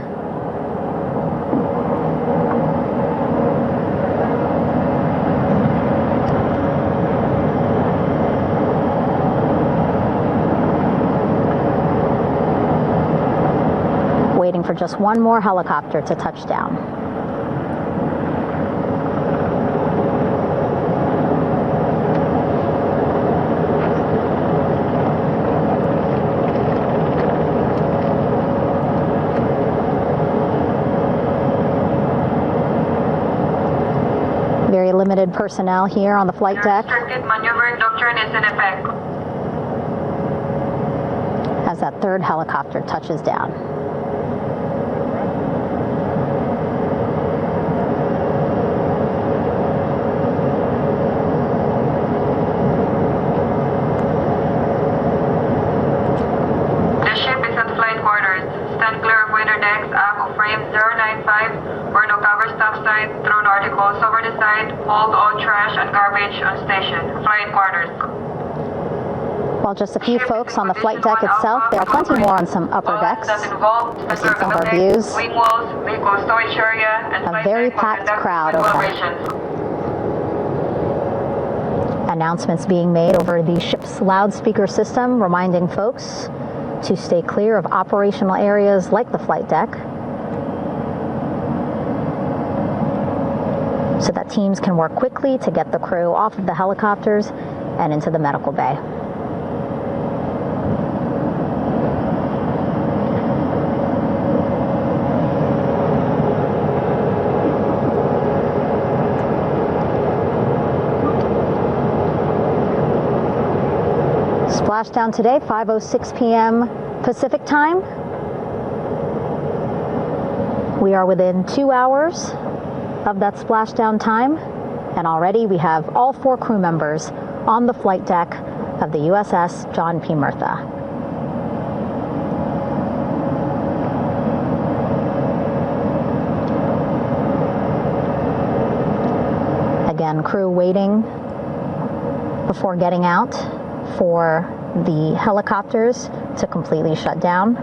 Waiting for just one more helicopter to touch down. Very limited personnel here on the flight deck. Restricted maneuvering doctrine is in effect. As that third helicopter touches down. Hold all trash and garbage on station. Flight quarters. While just a few folks on the flight deck itself, there are plenty more on some upper decks. We've seen some of our views. A very packed crowd overhead. Announcements being made over the ship's loudspeaker system, reminding folks to stay clear of operational areas like the flight deck, so that teams can work quickly to get the crew off of the helicopters and into the medical bay. Splashdown today, 5:06 p.m. Pacific time. We are within 2 hours of that splashdown time, and already we have all 4 crew members on the flight deck of the USS John P. Murtha. Again, crew waiting before getting out for the helicopters to completely shut down.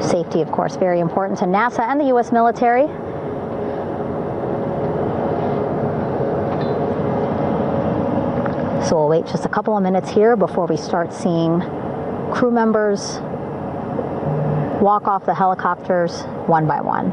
Safety, of course, very important to NASA and the U.S. military. So we'll wait just a couple of minutes here before we start seeing crew members walk off the helicopters one by one.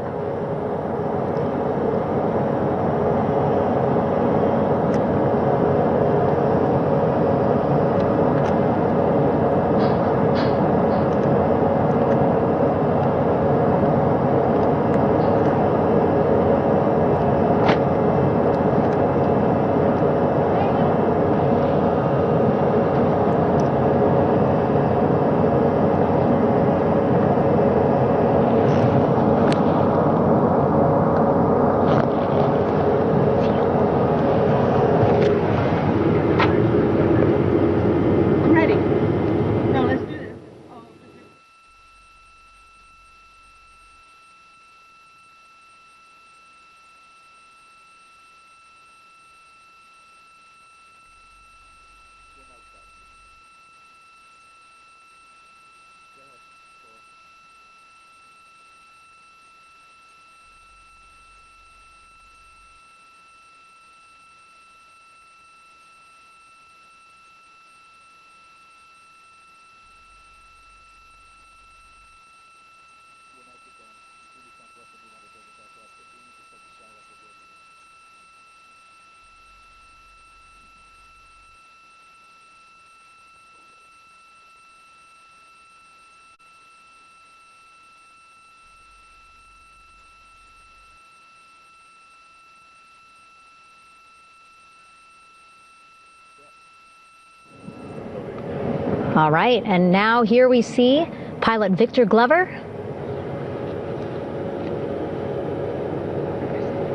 All right, and now here we see pilot Victor Glover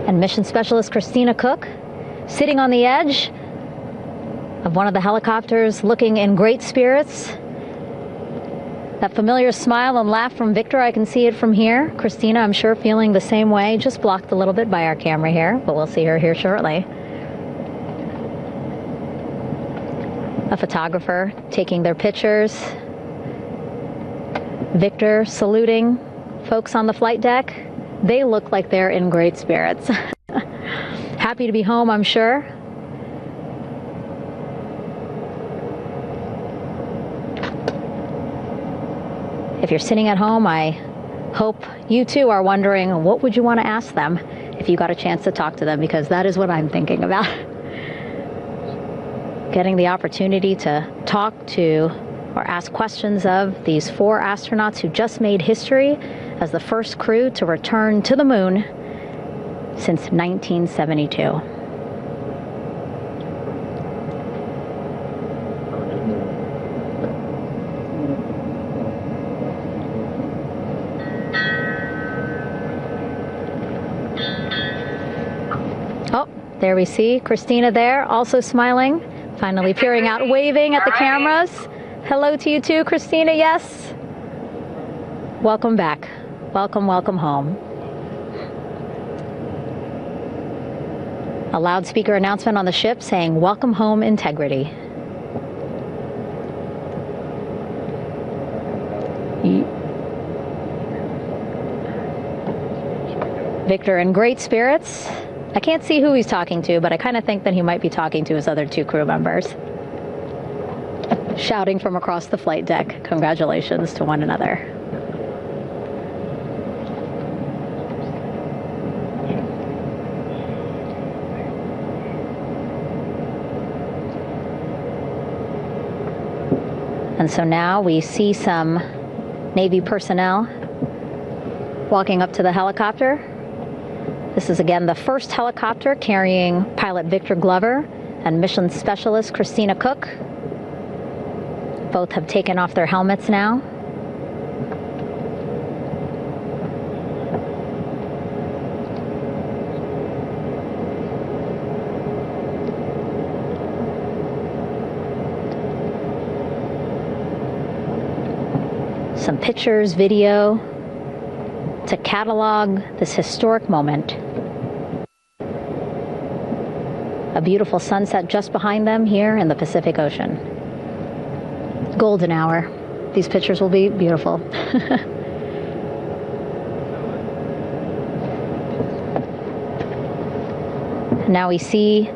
and mission specialist Christina Cook sitting on the edge of one of the helicopters, looking in great spirits. That familiar smile and laugh from Victor, I can see it from here. Christina, I'm sure, feeling the same way, just blocked a little bit by our camera here, but we'll see her here shortly. A photographer taking their pictures. Victor saluting folks on the flight deck. They look like they're in great spirits. Happy to be home, I'm sure. If you're sitting at home, I hope you too are wondering, what would you want to ask them if you got a chance to talk to them? Because that is what I'm thinking about. Getting the opportunity to talk to or ask questions of these 4 astronauts who just made history as the first crew to return to the moon since 1972. Oh, there we see Christina there, also smiling. Finally peering out, waving at the cameras. Hello to you too, Christina, yes. Welcome back. Welcome, welcome home. A loudspeaker announcement on the ship saying, "Welcome home, Integrity." Victor in great spirits. I can't see who he's talking to, but I kind of think that he might be talking to his other 2 crew members. Shouting from across the flight deck, congratulations to one another. And so now we see some Navy personnel walking up to the helicopter. This is again the first helicopter carrying pilot Victor Glover and mission specialist Christina Cook. Both have taken off their helmets now. Some pictures, video to catalog this historic moment. A beautiful sunset just behind them here in the Pacific Ocean. Golden hour. These pictures will be beautiful. Now we see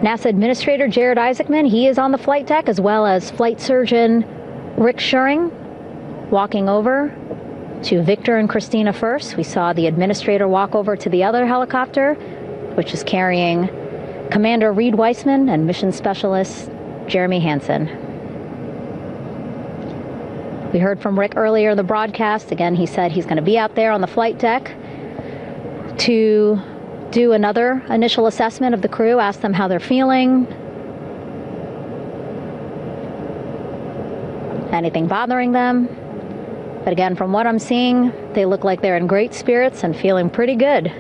NASA Administrator Jared Isaacman. He is on the flight deck, as well as Flight Surgeon Rick Schuring walking over to Victor and Christina first. We saw the administrator walk over to the other helicopter, which is carrying Commander Reed Weissman and Mission Specialist Jeremy Hansen. We heard from Rick earlier in the broadcast. Again, he said he's going to be out there on the flight deck to do another initial assessment of the crew, ask them how they're feeling, anything bothering them. But again, from what I'm seeing, they look like they're in great spirits and feeling pretty good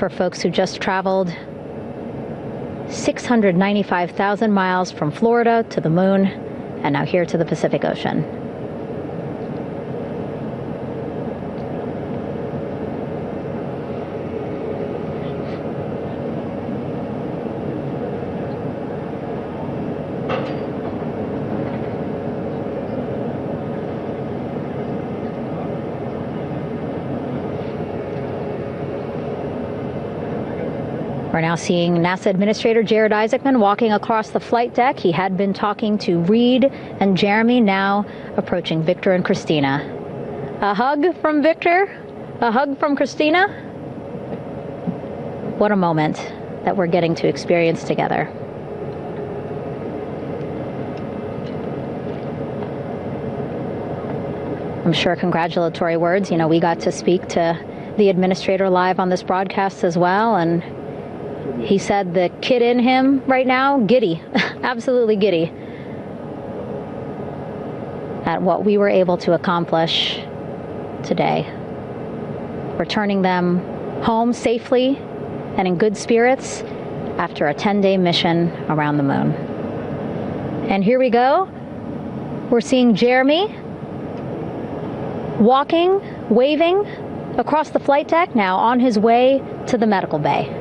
for folks who just traveled 695,000 miles from Florida to the moon and now here to the Pacific Ocean. We're now seeing NASA Administrator Jared Isaacman walking across the flight deck. He had been talking to Reed and Jeremy, now approaching Victor and Christina. A hug from Victor, a hug from Christina. What a moment that we're getting to experience together. I'm sure congratulatory words. You know, we got to speak to the administrator live on this broadcast as well, and he said the kid in him right now, giddy, absolutely giddy at what we were able to accomplish today. Returning them home safely and in good spirits after a 10-day mission around the moon. And here we go. We're seeing Jeremy walking, waving across the flight deck, now on his way to the medical bay.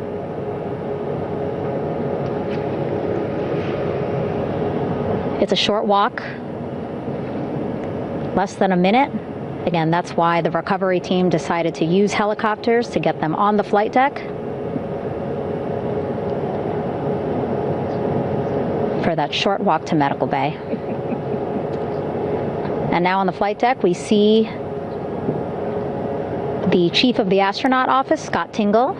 It's a short walk, less than a minute. Again, that's why the recovery team decided to use helicopters to get them on the flight deck for that short walk to medical bay. And now on the flight deck, we see the chief of the astronaut office, Scott Tingle.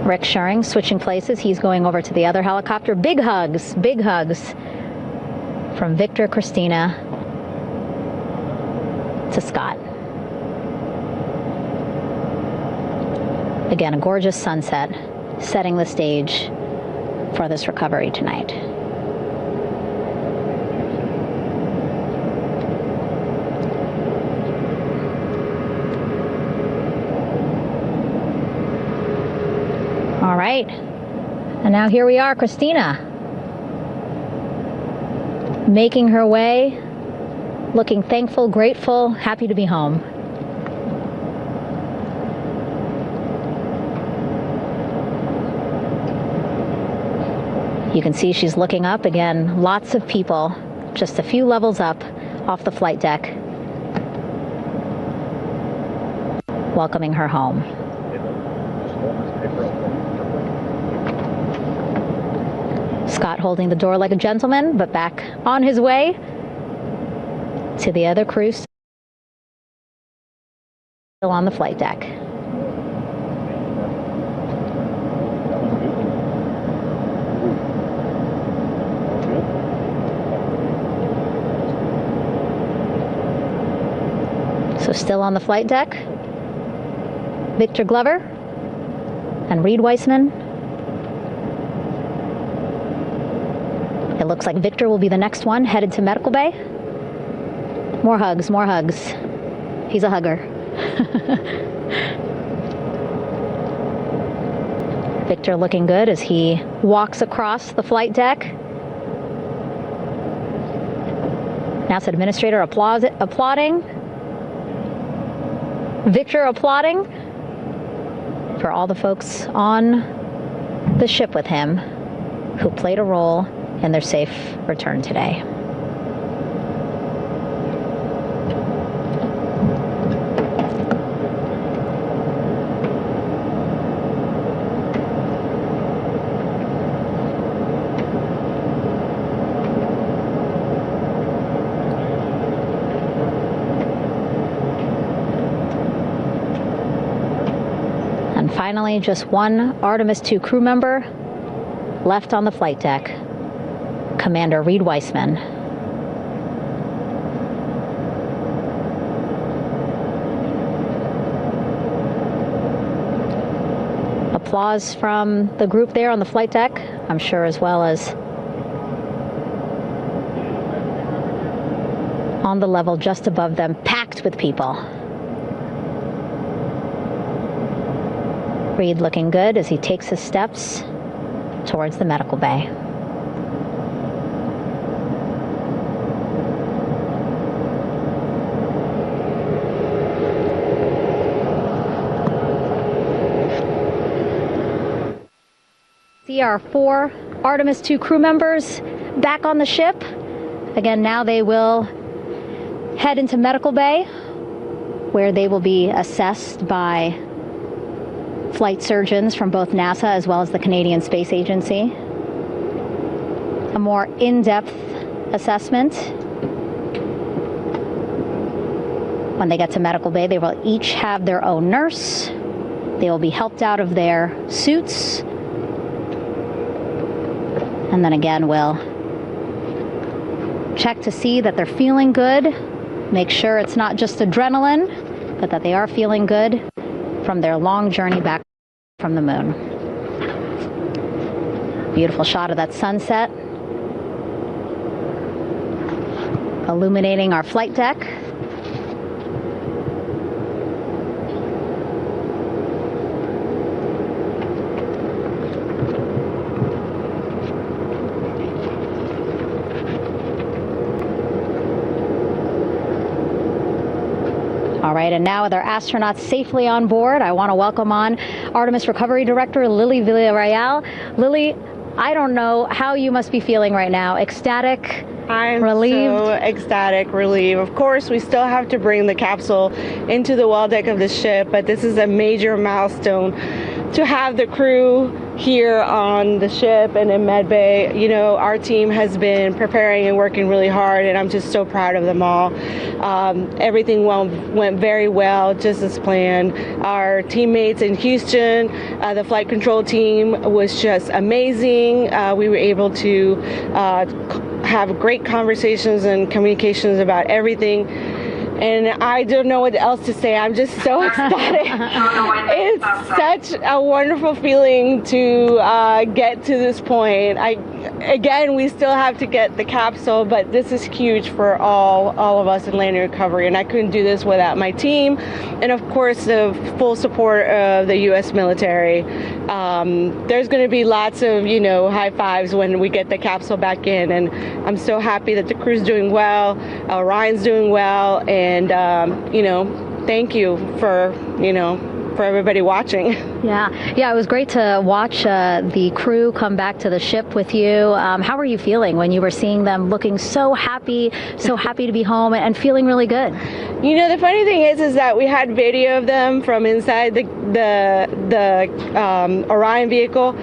Rick Schuring switching places. He's going over to the other helicopter. Big hugs from Victor, Christina to Scott. Again, a gorgeous sunset setting the stage for this recovery tonight. All right, and now here we are, Christina, making her way, looking thankful, grateful, happy to be home. You can see she's looking up. Again, lots of people, just a few levels up off the flight deck, welcoming her home. Scott holding the door like a gentleman, but back on his way to the other crew still on the flight deck. So still on the flight deck, Victor Glover and Reed Weissman. It looks like Victor will be the next one headed to medical bay. More hugs, more hugs. He's a hugger. Victor looking good as he walks across the flight deck. NASA Administrator applauding. Victor applauding. for all the folks on the ship with him who played a role in their safe return today. And finally, just one Artemis II crew member left on the flight deck, Commander Reed Weissman. Applause from the group there on the flight deck, I'm sure, as well as on the level just above them, packed with people. Reed looking good as he takes his steps towards the medical bay. See our 4 Artemis II crew members back on the ship. Again, now they will head into medical bay, where they will be assessed by flight surgeons from both NASA as well as the Canadian Space Agency. A more in-depth assessment. When they get to medical bay, they will each have their own nurse. They will be helped out of their suits. And then again, we'll check to see that they're feeling good. Make sure it's not just adrenaline, but that they are feeling good from their long journey back from the moon. Beautiful shot of that sunset, illuminating our flight deck. All right, and now with our astronauts safely on board, I want to welcome on Artemis Recovery Director Lily Villarreal. Lily, I don't know how you must be feeling right now. Ecstatic, I'm relieved? so ecstatic, relieved. Of course, we still have to bring the capsule into the well deck of the ship, but this is a major milestone to have the crew here on the ship and in med bay. You know, our team has been preparing and working really hard, and I'm just so proud of them all. Everything went very well, just as planned. Our teammates in Houston, the flight control team was just amazing. We were able to have great conversations and communications about everything. And I don't know what else to say. I'm just so ecstatic. It's such a wonderful feeling to get to this point. Again, we still have to get the capsule, but this is huge for all of us in landing recovery. And I couldn't do this without my team, and of course the full support of the U.S. military. There's going to be lots of high fives when we get the capsule back in, and I'm so happy that the crew's doing well, Ryan's doing well, and thank you for for everybody watching. Yeah, it was great to watch the crew come back to the ship with you. How were you feeling when you were seeing them looking so happy to be home and feeling really good? The funny thing is that we had video of them from inside the Orion vehicle.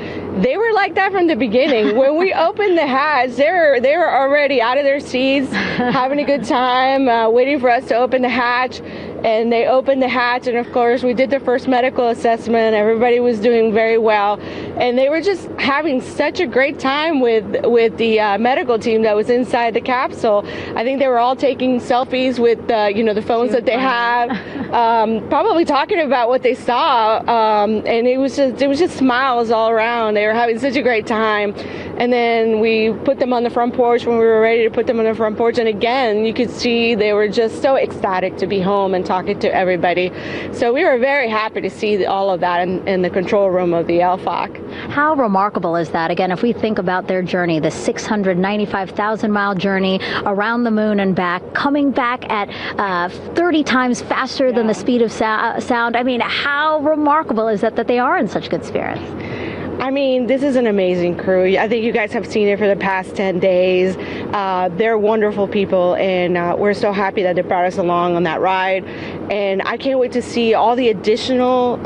They were like that from the beginning. When we opened the hatch, they were already out of their seats, having a good time, waiting for us to open the hatch. And they opened the hatch, and of course we did the first medical assessment. Everybody was doing very well, and they were just having such a great time with the medical team that was inside the capsule. I think they were all taking selfies with the phones that they have, probably talking about what they saw, and it was just smiles all around. They were having such a great time. And then we put them on the front porch when we were ready to put them on the front porch, and again you could see they were just so ecstatic to be home and talk talking to everybody. So we were very happy to see all of that in the control room of the LFOC. How remarkable is that? Again, if we think about their journey, the 695,000-mile journey around the moon and back, coming back at 30 times faster than the speed of sound. I mean, how remarkable is that they are in such good spirits? I mean, this is an amazing crew. I think you guys have seen it for the past 10 days. They're wonderful people, and we're so happy that they brought us along on that ride. And I can't wait to see all the additional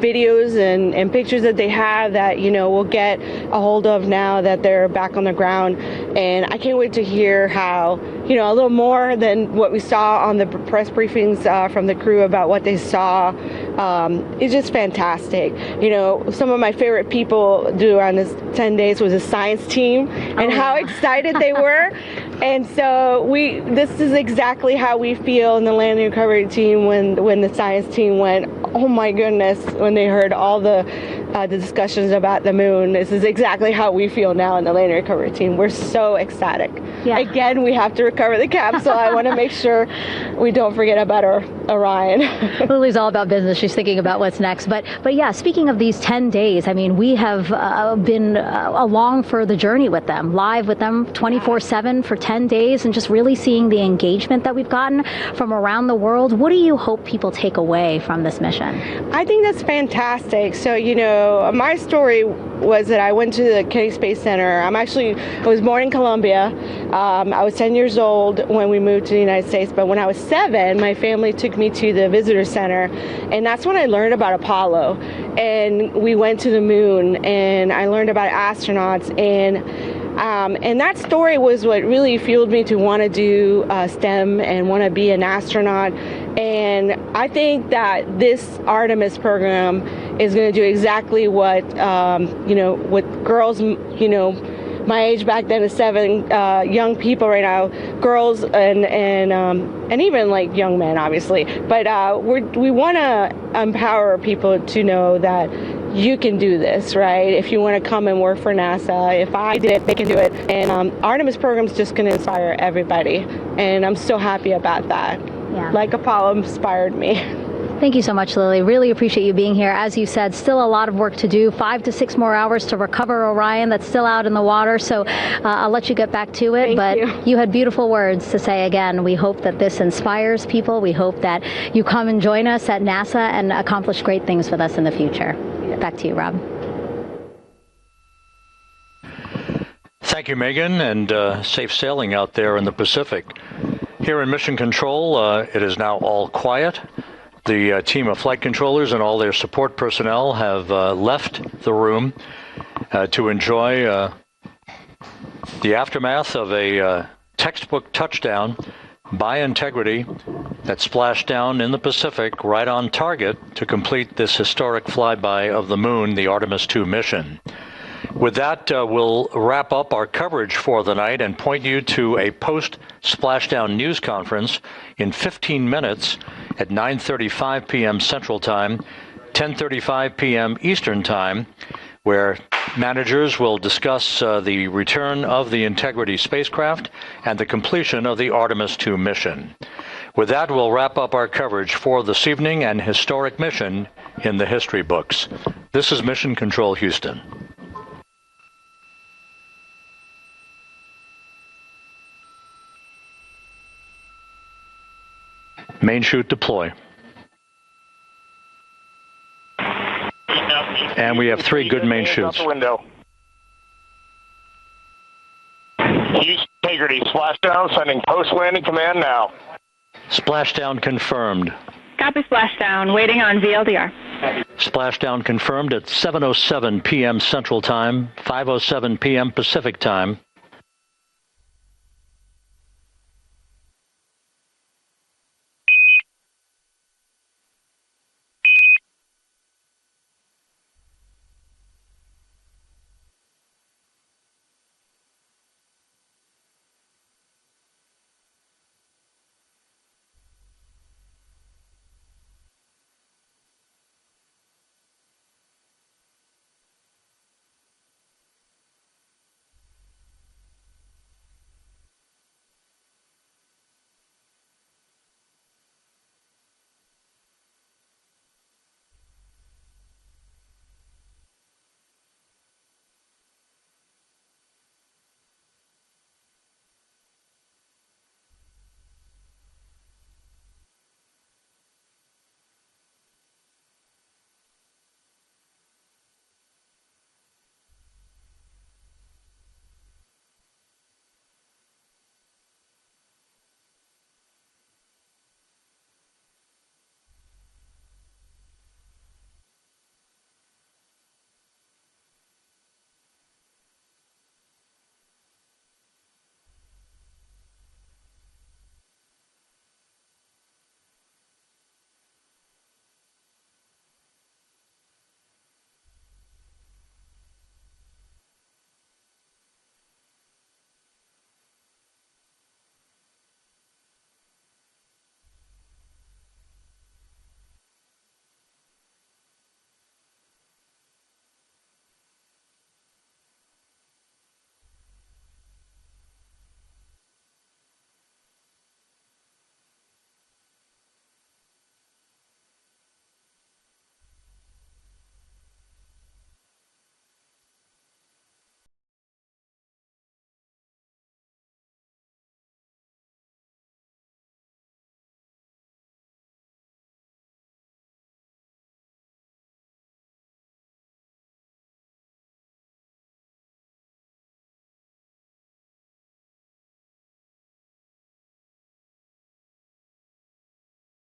videos and pictures that they have that, we'll get a hold of now that they're back on the ground. And I can't wait to hear how, a little more than what we saw on the press briefings from the crew about what they saw. It's just fantastic. Some of my favorite people during this 10 days was the science team and how excited they were. And so this is exactly how we feel in the landing recovery team when the science team went, oh my goodness, when they heard all the discussions about the moon. This is exactly how we feel now in the landing recovery team. We're so ecstatic. Yeah. Again, we have to recover the capsule. I want to make sure we don't forget about Orion. Lily's all about business. She's thinking about what's next. But yeah, speaking of these 10 days, I mean, we have been along for the journey with them, live with them 24/7 for 10 days, and just really seeing the engagement that we've gotten from around the world. What do you hope people take away from this mission? I think that's fantastic. So, my story was that I went to the Kennedy Space Center. I was born in Colombia. I was 10 years old when we moved to the United States, but when I was 7, my family took me to the visitor center, and that's when I learned about Apollo. And we went to the moon, and I learned about astronauts, and that story was what really fueled me to want to do STEM and want to be an astronaut. And I think that this Artemis program is going to do exactly what, what girls, my age back then is 7, young people right now, girls and even like young men, obviously. But we want to empower people to know that you can do this, right? If you want to come and work for NASA, if I did it, they can do it. And Artemis program is just going to inspire everybody. And I'm so happy about that. Yeah. Like Apollo inspired me. Thank you so much, Lily. Really appreciate you being here. As you said, still a lot of work to do. 5 to 6 more hours to recover Orion that's still out in the water. So I'll let you get back to it. But you had beautiful words to say again. We hope that this inspires people. We hope that you come and join us at NASA and accomplish great things with us in the future. Back to you, Rob. Thank you, Megan, and safe sailing out there in the Pacific. Here in Mission Control, it is now all quiet. The team of flight controllers and all their support personnel have left the room to enjoy the aftermath of a textbook touchdown by Integrity that splashed down in the Pacific right on target to complete this historic flyby of the moon, the Artemis II mission. With that, we'll wrap up our coverage for the night and point you to a post-splashdown news conference in 15 minutes at 9:35 p.m. Central Time, 10:35 p.m. Eastern Time, where managers will discuss the return of the Integrity spacecraft and the completion of the Artemis II mission. With that, we'll wrap up our coverage for this evening and historic mission in the history books. This is Mission Control Houston. Main chute deploy. And we have 3 good main chutes. Window. Houston Integrity, splashdown, sending post-landing command now. Splashdown confirmed. Copy splashdown, waiting on VLDR. Splashdown confirmed at 7:07 p.m. Central Time, 5:07 p.m. Pacific Time.